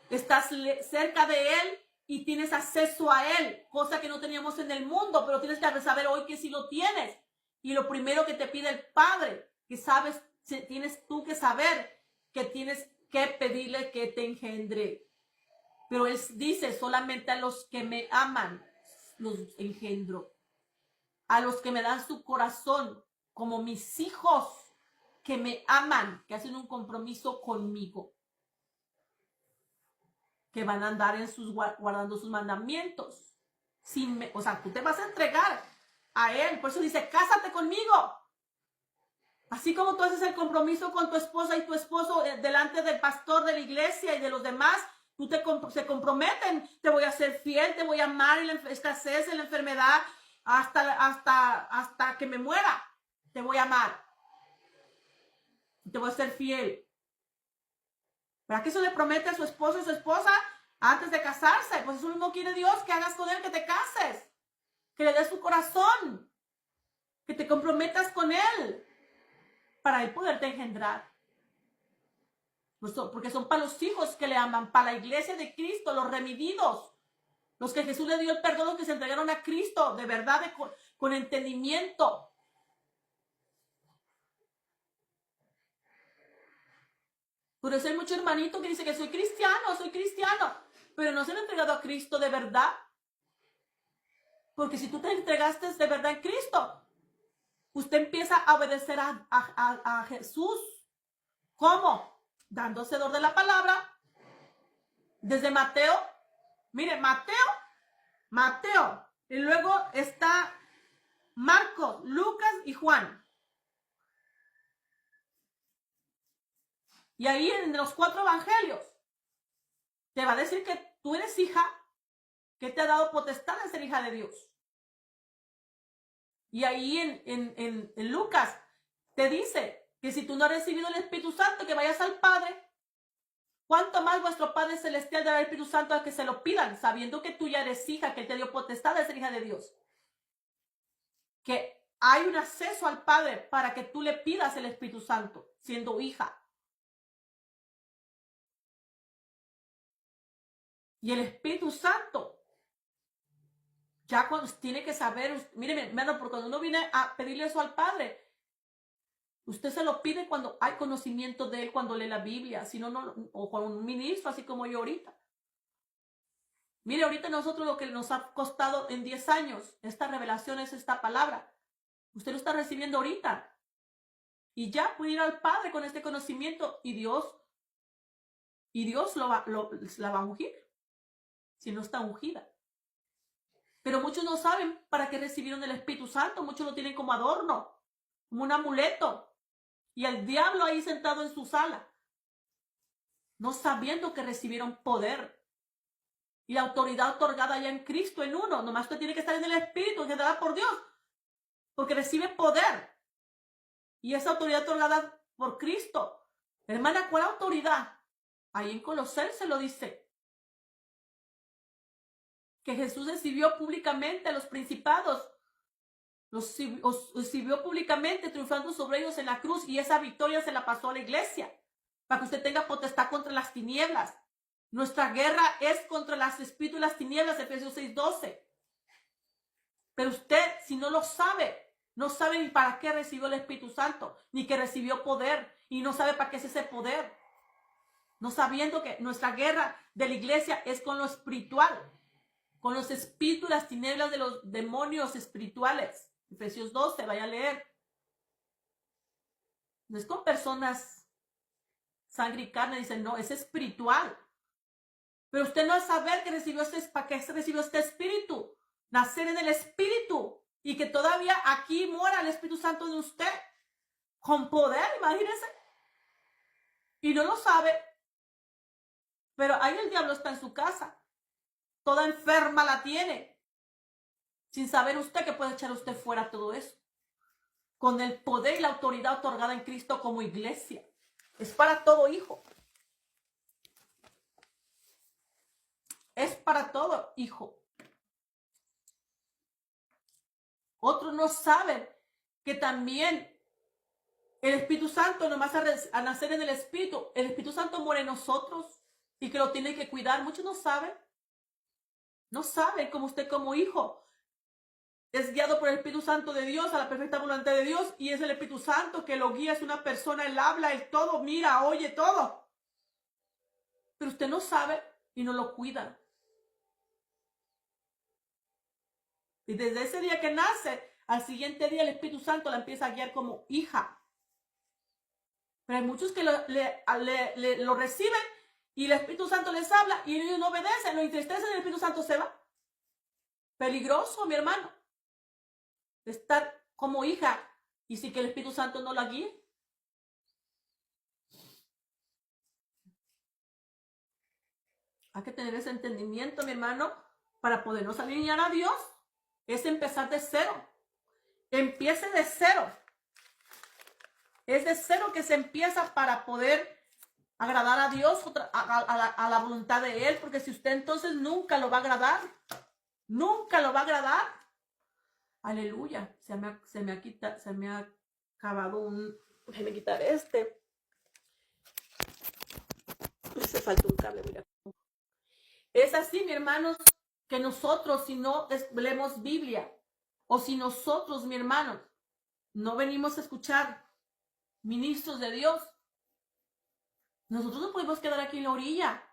Speaker 1: estás cerca de Él y tienes acceso a Él, cosa que no teníamos en el mundo, pero tienes que saber hoy que sí lo tienes. Y lo primero que te pide el Padre, que sabes, tienes tú que saber que tienes que pedirle que te engendre. Pero Él dice, solamente a los que me aman los engendro. A los que me dan su corazón, como mis hijos que me aman, que hacen un compromiso conmigo, que van a andar guardando sus mandamientos. O sea, tú te vas a entregar a Él. Por eso dice, cásate conmigo. Así como tú haces el compromiso con tu esposa y tu esposo delante del pastor de la iglesia y de los demás, se comprometen. Te voy a ser fiel, te voy a amar en la escasez, en la enfermedad, hasta que me muera. Te voy a amar. Te voy a ser fiel. ¿Verdad que eso le promete a su esposo y su esposa antes de casarse? Pues eso no quiere Dios, que hagas con Él, que te cases, que le des tu corazón, que te comprometas con Él para Él poderte engendrar. Porque son para los hijos que le aman, para la iglesia de Cristo, los redimidos, los que Jesús le dio el perdón, los que se entregaron a Cristo de verdad, con entendimiento. Por eso hay muchos hermanitos que dicen que soy cristiano, pero no se han entregado a Cristo de verdad. Porque si tú te entregaste de verdad en Cristo, usted empieza a obedecer a Jesús. ¿Cómo? Dando hacedor de la palabra. Desde Mateo. Mire, Mateo. Y luego está Marcos, Lucas y Juan. Y ahí en los 4 evangelios te va a decir que tú eres hija, que te ha dado potestad de ser hija de Dios. Y ahí en Lucas te dice que si tú no has recibido el Espíritu Santo, que vayas al Padre, ¿cuánto más vuestro Padre Celestial dará el Espíritu Santo a que se lo pidan, sabiendo que tú ya eres hija, que Él te dio potestad de ser hija de Dios? Que hay un acceso al Padre para que tú le pidas el Espíritu Santo, siendo hija. Y el Espíritu Santo Ya cuando tiene que saber, mire, hermano, porque cuando uno viene a pedirle eso al Padre, usted se lo pide cuando hay conocimiento de Él, cuando lee la Biblia, si no, o con un ministro, así como yo ahorita. Mire, ahorita nosotros lo que nos ha costado en 10 años, esta revelación es esta palabra. Usted lo está recibiendo ahorita. Y ya puede ir al Padre con este conocimiento y Dios la va a ungir, si no está ungida. Pero muchos no saben para qué recibieron el Espíritu Santo, muchos lo tienen como adorno, como un amuleto. Y el diablo ahí sentado en su sala, no sabiendo que recibieron poder y la autoridad otorgada ya en Cristo, en uno. Nomás usted tiene que estar en el Espíritu, que se da por Dios, porque recibe poder. Y esa autoridad otorgada por Cristo. Hermana, ¿cuál autoridad? Ahí en Colosenses lo dice. Que Jesús exhibió públicamente a los principados. Los exhibió públicamente, triunfando sobre ellos en la cruz. Y esa victoria se la pasó a la iglesia. Para que usted tenga potestad contra las tinieblas. Nuestra guerra es contra los espíritus y las tinieblas, Efesios 6:12. Pero usted, si no lo sabe, no sabe ni para qué recibió el Espíritu Santo, ni que recibió poder, y no sabe para qué es ese poder. No sabiendo que nuestra guerra de la iglesia es con lo espiritual, con los espíritus, las tinieblas de los demonios espirituales. Efesios 12, vaya a leer. No es con personas sangre y carne, dicen, no, es espiritual. Pero usted no va a saber que recibió para qué recibió este espíritu. Nacer en el espíritu. Y que todavía aquí mora el Espíritu Santo de usted. Con poder, imagínense. Y no lo sabe. Pero ahí el diablo está en su casa. Toda enferma la tiene. Sin saber usted que puede echar usted fuera todo eso. Con el poder y la autoridad otorgada en Cristo como iglesia. Es para todo hijo. Es para todo hijo. Otros no saben que también el Espíritu Santo, nomás a nacer en el Espíritu Santo muere en nosotros y que lo tiene que cuidar. Muchos no saben. No saben como usted como hijo es guiado por el Espíritu Santo de Dios a la perfecta voluntad de Dios y es el Espíritu Santo que lo guía, es una persona, él habla, él todo, mira, oye todo. Pero usted no sabe y no lo cuida. Y desde ese día que nace, al siguiente día el Espíritu Santo la empieza a guiar como hija. Pero hay muchos que lo reciben y el Espíritu Santo les habla y ellos no obedecen, lo entristecen y el Espíritu Santo se va. Peligroso, mi hermano. Estar como hija y si que el Espíritu Santo no la guíe. Hay que tener ese entendimiento, mi hermano, para podernos alinear a Dios. Es empezar de cero. Empiece de cero. Es de cero que se empieza para poder agradar a Dios, a la voluntad de Él, porque si usted entonces nunca lo va a agradar, nunca lo va a agradar. Aleluya. Se me ha acabado un... Déjeme quitar este. Se falta un cable, mira. Es así, mi hermanos, que nosotros, si no leemos Biblia, o si nosotros, mi hermano, no venimos a escuchar ministros de Dios, nosotros no podemos quedar aquí en la orilla.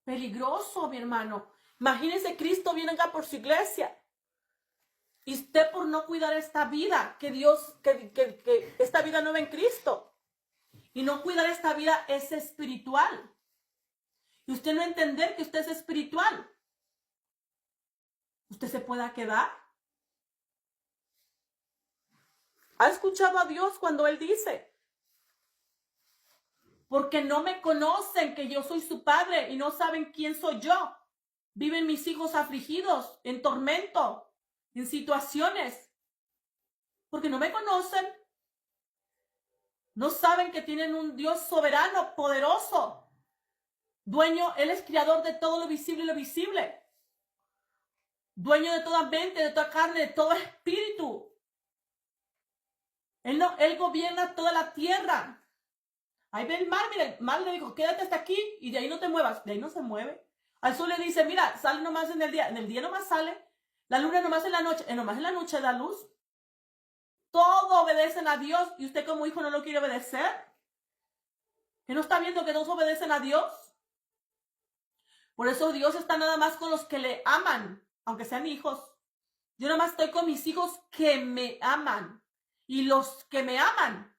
Speaker 1: Peligroso, mi hermano. Imagínense, Cristo viene acá por su iglesia. Y usted por no cuidar esta vida, que Dios, que esta vida nueva en Cristo. Y no cuidar esta vida es espiritual. Y usted no entender que usted es espiritual. ¿Usted se pueda quedar? ¿Ha escuchado a Dios cuando Él dice? Porque no me conocen que yo soy su padre y no saben quién soy yo. Viven mis hijos afligidos, en tormento, en situaciones. Porque no me conocen. No saben que tienen un Dios soberano, poderoso. Dueño, Él es creador de todo lo visible y lo visible. Dueño de toda mente, de toda carne, de todo espíritu. Él gobierna toda la tierra. Ahí ve el mar, mire, el mar le dijo, quédate hasta aquí y de ahí no te muevas. De ahí no se mueve. Al sol le dice, mira, sale nomás en el día nomás sale, la luna nomás en la noche da luz. Todo obedecen a Dios y usted como hijo no lo quiere obedecer. ¿Que no está viendo que todos obedecen a Dios? Por eso Dios está nada más con los que le aman, aunque sean hijos. Yo nada más estoy con mis hijos que me aman. Y los que me aman,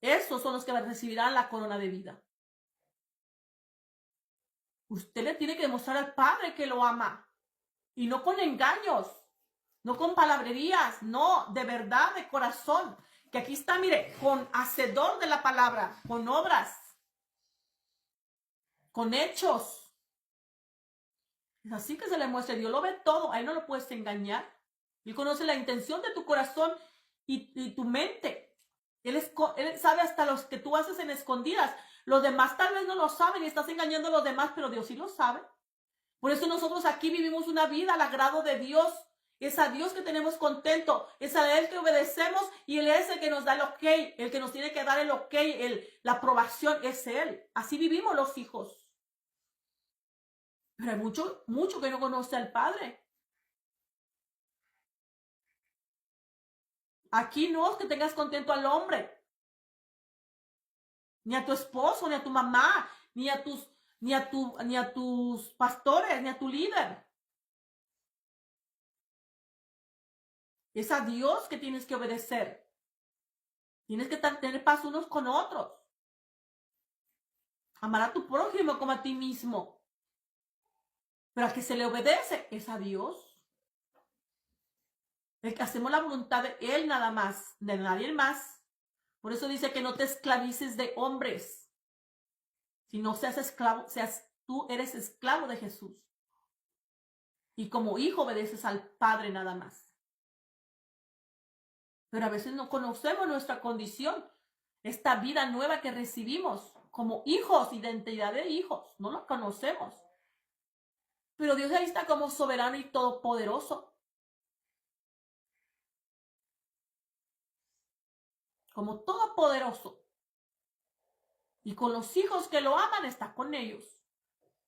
Speaker 1: esos son los que recibirán la corona de vida. Usted le tiene que demostrar al Padre que lo ama. Y no con engaños, no con palabrerías, no, de verdad, de corazón. Que aquí está, mire, con hacedor de la palabra, con obras, con hechos. Es así que se le muestra. Dios lo ve todo, a él no lo puedes engañar. Él conoce la intención de tu corazón y tu mente. Él sabe hasta los que tú haces en escondidas. Los demás tal vez no lo saben y estás engañando a los demás, pero Dios sí lo sabe. Por eso nosotros aquí vivimos una vida al agrado de Dios. Es a Dios que tenemos contento. Es a Él que obedecemos y Él es el que nos da el ok. El que nos tiene que dar el ok, la aprobación es Él. Así vivimos los hijos. Pero hay mucho que no conoce al Padre. Aquí no es que tengas contento al hombre, ni a tu esposo, ni a tu mamá, ni a tus pastores, ni a tu líder. Es a Dios que tienes que obedecer. Tienes que tener paz unos con otros. Amar a tu prójimo como a ti mismo. Pero al que se le obedece es a Dios. El que hacemos la voluntad de Él nada más, de nadie más. Por eso dice que no te esclavices de hombres. Si no seas esclavo, tú eres esclavo de Jesús. Y como hijo obedeces al Padre nada más. Pero a veces no conocemos nuestra condición. Esta vida nueva que recibimos como hijos, identidad de hijos. No la conocemos. Pero Dios ahí está como soberano y todopoderoso. Como todopoderoso. Y con los hijos que lo aman, está con ellos.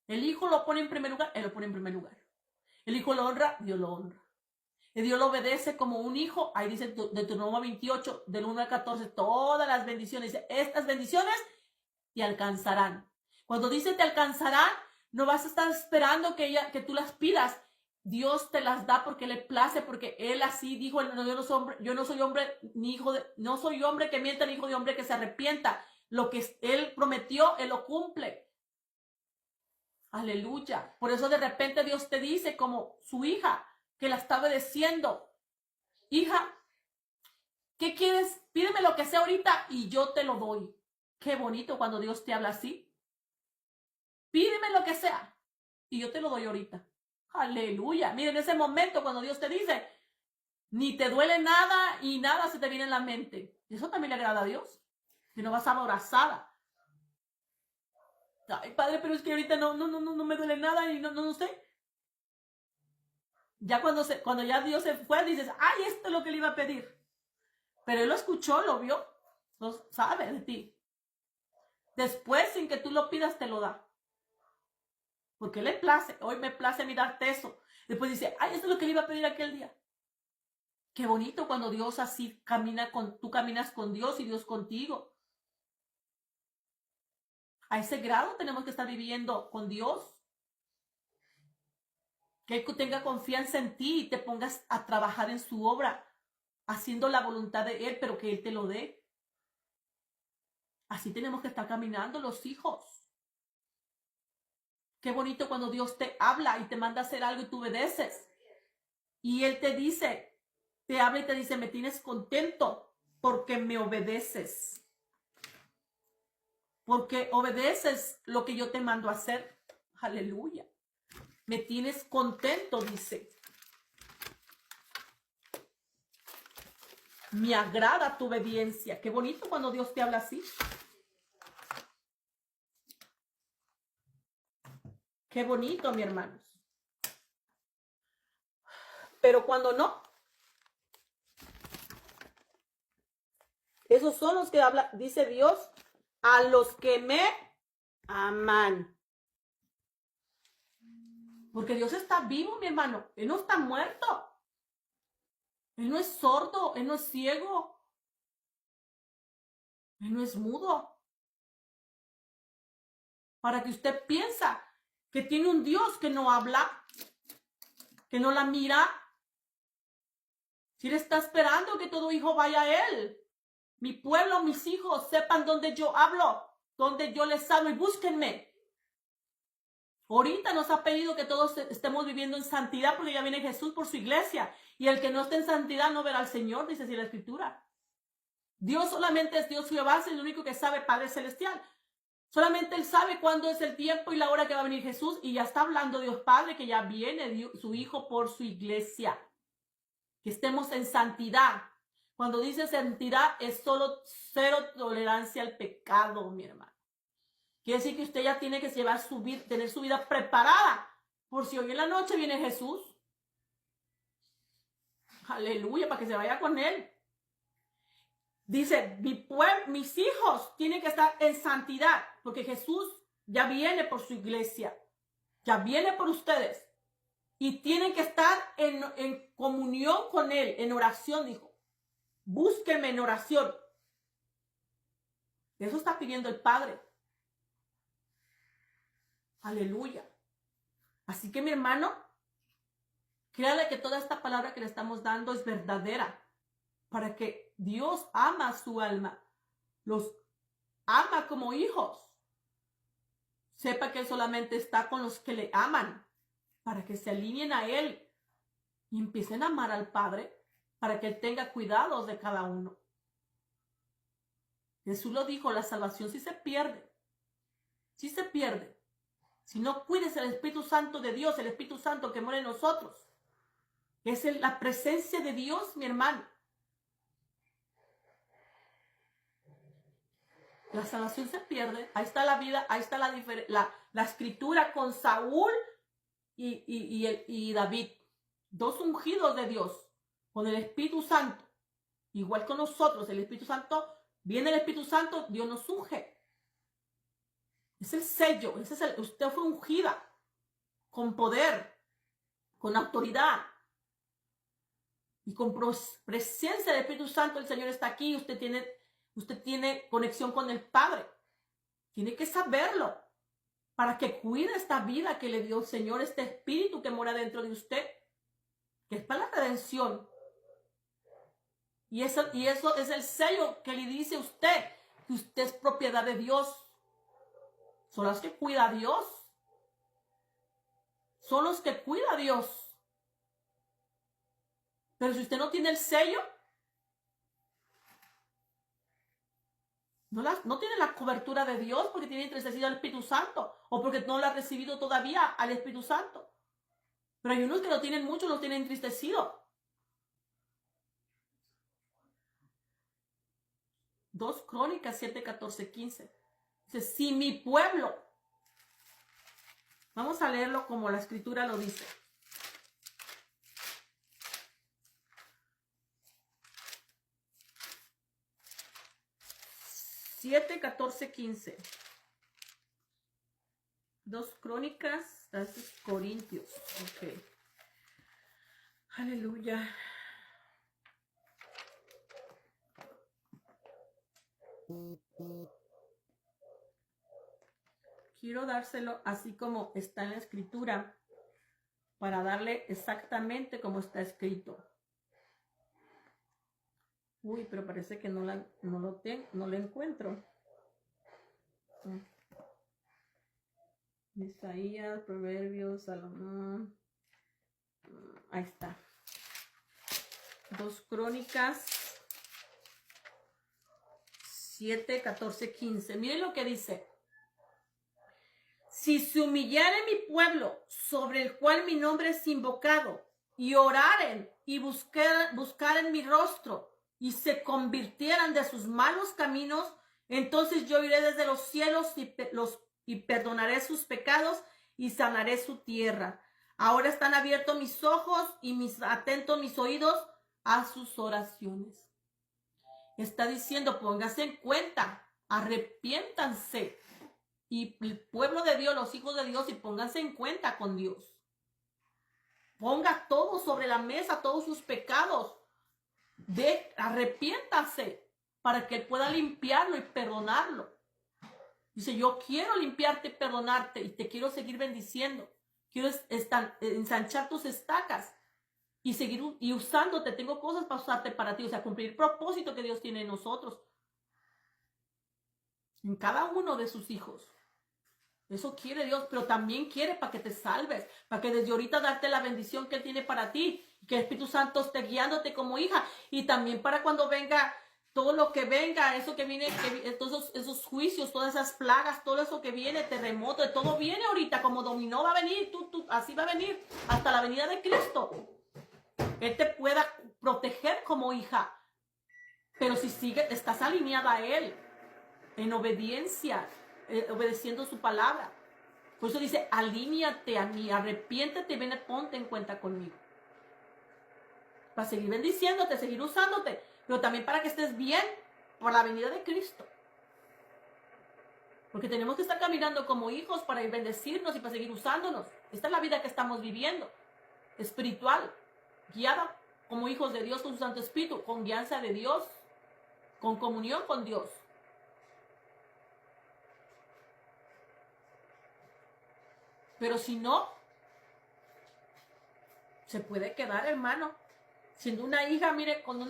Speaker 1: El hijo lo pone en primer lugar, Él lo pone en primer lugar. El hijo lo honra, Dios lo honra. Y Dios lo obedece como un hijo. Ahí dice Deuteronomio 28, del 1 al 14, todas las bendiciones. Dice, estas bendiciones te alcanzarán. Cuando dice te alcanzarán, no vas a estar esperando que tú las pidas. Dios te las da porque le place, porque Él así dijo, yo no soy hombre ni hijo no soy hombre que mienta ni hijo de hombre que se arrepienta. Lo que Él prometió, Él lo cumple. Aleluya. Por eso de repente Dios te dice como su hija que la está obedeciendo. Hija, ¿qué quieres? Pídeme lo que sea ahorita y yo te lo doy. Qué bonito cuando Dios te habla así. Pídeme lo que sea y yo te lo doy ahorita. Aleluya. Miren, en ese momento cuando Dios te dice, ni te duele nada y nada se te viene en la mente. Eso también le agrada a Dios. Que no vas abrazada. Ay, Padre, pero es que ahorita no me duele nada y no sé. Ya cuando ya Dios se fue, dices, ay, esto es lo que le iba a pedir. Pero Él lo escuchó, lo vio, lo sabe de ti. Después, sin que tú lo pidas, te lo da. Porque le place, hoy me place mirarte eso. Después dice, ay, esto es lo que le iba a pedir aquel día. Qué bonito cuando Dios así tú caminas con Dios y Dios contigo. A ese grado tenemos que estar viviendo con Dios. Que Él tenga confianza en ti y te pongas a trabajar en su obra, haciendo la voluntad de Él, pero que Él te lo dé. Así tenemos que estar caminando los hijos. Qué bonito cuando Dios te habla y te manda a hacer algo y tú obedeces. Y Él te dice, te habla y te dice, me tienes contento porque me obedeces. Porque obedeces lo que yo te mando a hacer. Aleluya. Me tienes contento, dice. Me agrada tu obediencia. Qué bonito cuando Dios te habla así. Qué bonito, mi hermanos. Pero cuando no, esos son los que habla, dice Dios, a los que me aman. Porque Dios está vivo, mi hermano. Él no está muerto. Él no es sordo, Él no es ciego. Él no es mudo. Para que usted piensa que tiene un Dios que no habla, que no la mira. Si Él está esperando que todo hijo vaya a Él. Mi pueblo, mis hijos, sepan dónde yo hablo, dónde yo les hablo y búsquenme. Ahorita nos ha pedido que todos estemos viviendo en santidad porque ya viene Jesús por su iglesia. Y el que no esté en santidad no verá al Señor, dice así la Escritura. Dios solamente es Dios Jehová, es el único que sabe, Padre Celestial. Solamente Él sabe cuándo es el tiempo y la hora que va a venir Jesús. Y ya está hablando Dios Padre que ya viene Dios, su Hijo por su iglesia. Que estemos en santidad. Cuando dice santidad es solo cero tolerancia al pecado, mi hermano. Quiere decir que usted ya tiene que tener su vida preparada. Por si hoy en la noche viene Jesús. Aleluya, para que se vaya con Él. Dice, mis hijos tienen que estar en santidad. Porque Jesús ya viene por su iglesia. Ya viene por ustedes. Y tienen que estar en comunión con Él. En oración, dijo. Búsquenme en oración. Eso está pidiendo el Padre. Aleluya. Así que mi hermano, créale que toda esta palabra que le estamos dando es verdadera. Para que Dios ama a su alma. Los ama como hijos. Sepa que Él solamente está con los que le aman. Para que se alineen a Él. Y empiecen a amar al Padre. Para que Él tenga cuidados de cada uno. Jesús lo dijo, la salvación sí se pierde. Sí se pierde. Si no cuides el Espíritu Santo de Dios, el Espíritu Santo que muere en nosotros. Es la presencia de Dios, mi hermano. La salvación se pierde. Ahí está la vida, ahí está la escritura con Saúl y David. Dos ungidos de Dios con el Espíritu Santo. Igual con nosotros, el Espíritu Santo, viene el Espíritu Santo, Dios nos unge. Es el sello, usted fue ungida con poder, con autoridad y con presencia del Espíritu Santo. El Señor está aquí, usted tiene conexión con el Padre. Tiene que saberlo para que cuide esta vida que le dio el Señor, este Espíritu que mora dentro de usted, que es para la redención. Y eso es el sello que le dice a usted que usted es propiedad de Dios. Son los que cuida a Dios. Son los que cuida a Dios. Pero si usted no tiene el sello, no tiene la cobertura de Dios porque tiene entristecido al Espíritu Santo o porque no lo ha recibido todavía al Espíritu Santo. Pero hay unos que lo tienen mucho, lo tienen entristecido. 2 Crónicas 7, 14, 15. Dice, si mi pueblo, vamos a leerlo como la escritura lo dice. Siete, 14, 15. 2 Crónicas, das Corintios. Ok. Aleluya. Quiero dárselo así como está en la escritura, para darle exactamente como está escrito. Uy, pero parece que no lo encuentro. Isaías, Proverbios, Salomón. Ahí está. 2 Crónicas 7, 14, 15. Miren lo que dice. Si se humillare mi pueblo, sobre el cual mi nombre es invocado, y oraren y buscaren mi rostro, y se convirtieran de sus malos caminos, entonces yo iré desde los cielos y perdonaré sus pecados y sanaré su tierra. Ahora están abiertos mis ojos y atentos mis oídos a sus oraciones. Está diciendo, pónganse en cuenta, arrepiéntanse. Y el pueblo de Dios, los hijos de Dios, y pónganse en cuenta con Dios. ponga todo sobre la mesa, todos sus pecados. Arrepiéntase para que Él pueda limpiarlo y perdonarlo. Dice, yo quiero limpiarte y perdonarte y te quiero seguir bendiciendo. Quiero ensanchar tus estacas y seguir usándote. Tengo cosas para usarte para ti, o sea, cumplir el propósito que Dios tiene en nosotros, en cada uno de sus hijos. Eso quiere Dios, pero también quiere para que te salves, para que desde ahorita darte la bendición que Él tiene para ti, que el Espíritu Santo esté guiándote como hija, y también para cuando venga todo lo que venga, eso que viene, todos esos juicios, todas esas plagas, todo eso que viene, terremoto, todo viene ahorita, como dominó va a venir, así va a venir, hasta la venida de Cristo. Él te pueda proteger como hija, pero si estás alineada a Él, en obediencia, obedeciendo su palabra. Por eso dice, alíñate a mí, arrepiéntete, ven, ponte en cuenta conmigo. Para seguir bendiciéndote, seguir usándote, pero también para que estés bien por la venida de Cristo. Porque tenemos que estar caminando como hijos para ir bendecirnos y para seguir usándonos. Esta es la vida que estamos viviendo, espiritual, guiada como hijos de Dios con su Santo Espíritu, con guianza de Dios, con comunión con Dios. Pero si no, se puede quedar, hermano, siendo una hija, mire, con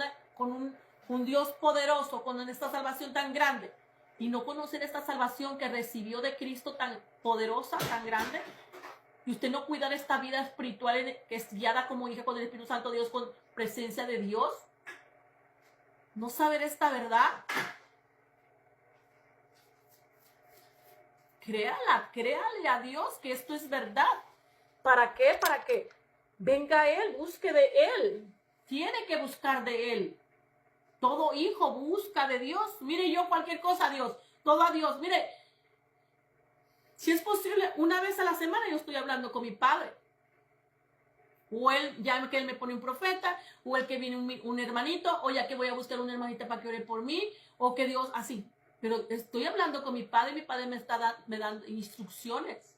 Speaker 1: un Dios poderoso, con esta salvación tan grande, y no conocer esta salvación que recibió de Cristo tan poderosa, tan grande, y usted no cuidar esta vida espiritual que es guiada como hija con el Espíritu Santo de Dios, con presencia de Dios, no saber esta verdad. Créale a Dios que esto es verdad. ¿Para qué? Para que venga Él, busque de Él. Tiene que buscar de Él. Todo hijo busca de Dios. Mire, yo cualquier cosa a Dios, todo a Dios. Mire, si es posible, una vez a la semana yo estoy hablando con mi padre. O Él, ya que Él me pone un profeta, o el que viene un hermanito, o ya que voy a buscar una hermanita para que ore por mí, o que Dios, así. Pero estoy hablando con mi padre y mi padre me da instrucciones.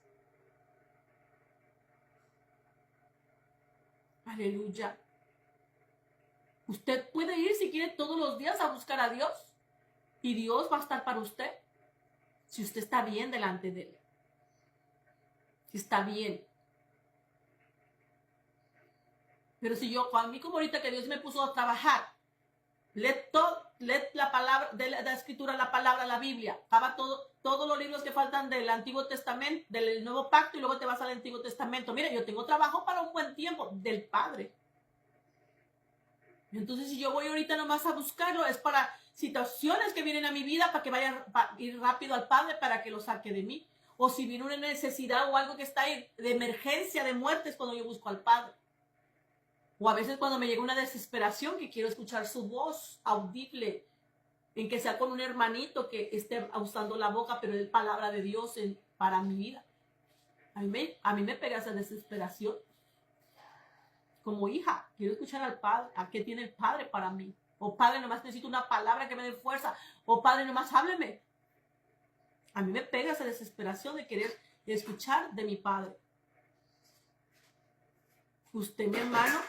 Speaker 1: Aleluya. Usted puede ir si quiere todos los días a buscar a Dios. Y Dios va a estar para usted. Si usted está bien delante de Él. Si está bien. Pero si yo, a mí como ahorita que Dios me puso a trabajar, lee la palabra, de la escritura, la palabra, la Biblia. Acaba todos los libros que faltan del Antiguo Testamento, del Nuevo Pacto, y luego te vas al Antiguo Testamento. Mira, yo tengo trabajo para un buen tiempo del Padre. Entonces, si yo voy ahorita nomás a buscarlo, es para situaciones que vienen a mi vida, para que vaya a ir rápido al Padre para que lo saque de mí. O si viene una necesidad o algo que está ahí de emergencia, de muerte, es cuando yo busco al Padre. O a veces cuando me llega una desesperación que quiero escuchar su voz audible, en que sea con un hermanito que esté usando la boca, pero es palabra de Dios para mi vida. A mí me pega esa desesperación. Como hija, quiero escuchar al Padre, a qué tiene el Padre para mí. O Padre, nomás necesito una palabra que me dé fuerza. O Padre, nomás hábleme. A mí me pega esa desesperación de querer escuchar de mi Padre. Usted, mi hermano,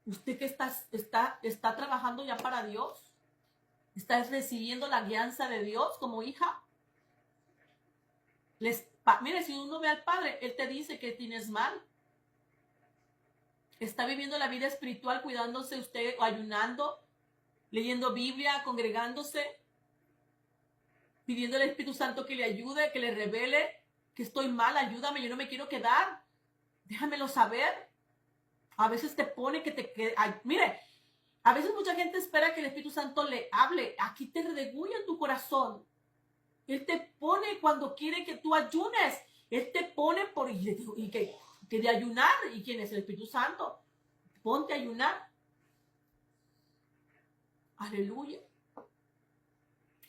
Speaker 1: usted que está trabajando ya para Dios, está recibiendo la guianza de Dios como hija. Mire, si uno ve al Padre, Él te dice que tienes mal. Está viviendo la vida espiritual, cuidándose usted, o ayunando, leyendo Biblia, congregándose, pidiendo al Espíritu Santo que le ayude, que le revele que estoy mal, ayúdame, yo no me quiero quedar, déjamelo saber. A veces te pone mire, a veces mucha gente espera que el Espíritu Santo le hable. Aquí te redeguya en tu corazón. Él te pone cuando quiere que tú ayunes. Él te pone que de ayunar. ¿Y quién es el Espíritu Santo? Ponte a ayunar. Aleluya.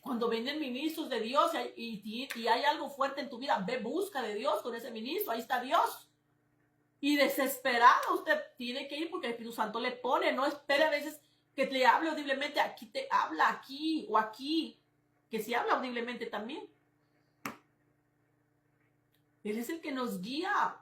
Speaker 1: Cuando vienen ministros de Dios y hay algo fuerte en tu vida, ve, busca de Dios con ese ministro. Ahí está Dios. Y desesperado usted tiene que ir porque el Espíritu Santo le pone. No espere a veces que le hable audiblemente. Aquí te habla, aquí o aquí. Que si habla audiblemente también. Él es el que nos guía.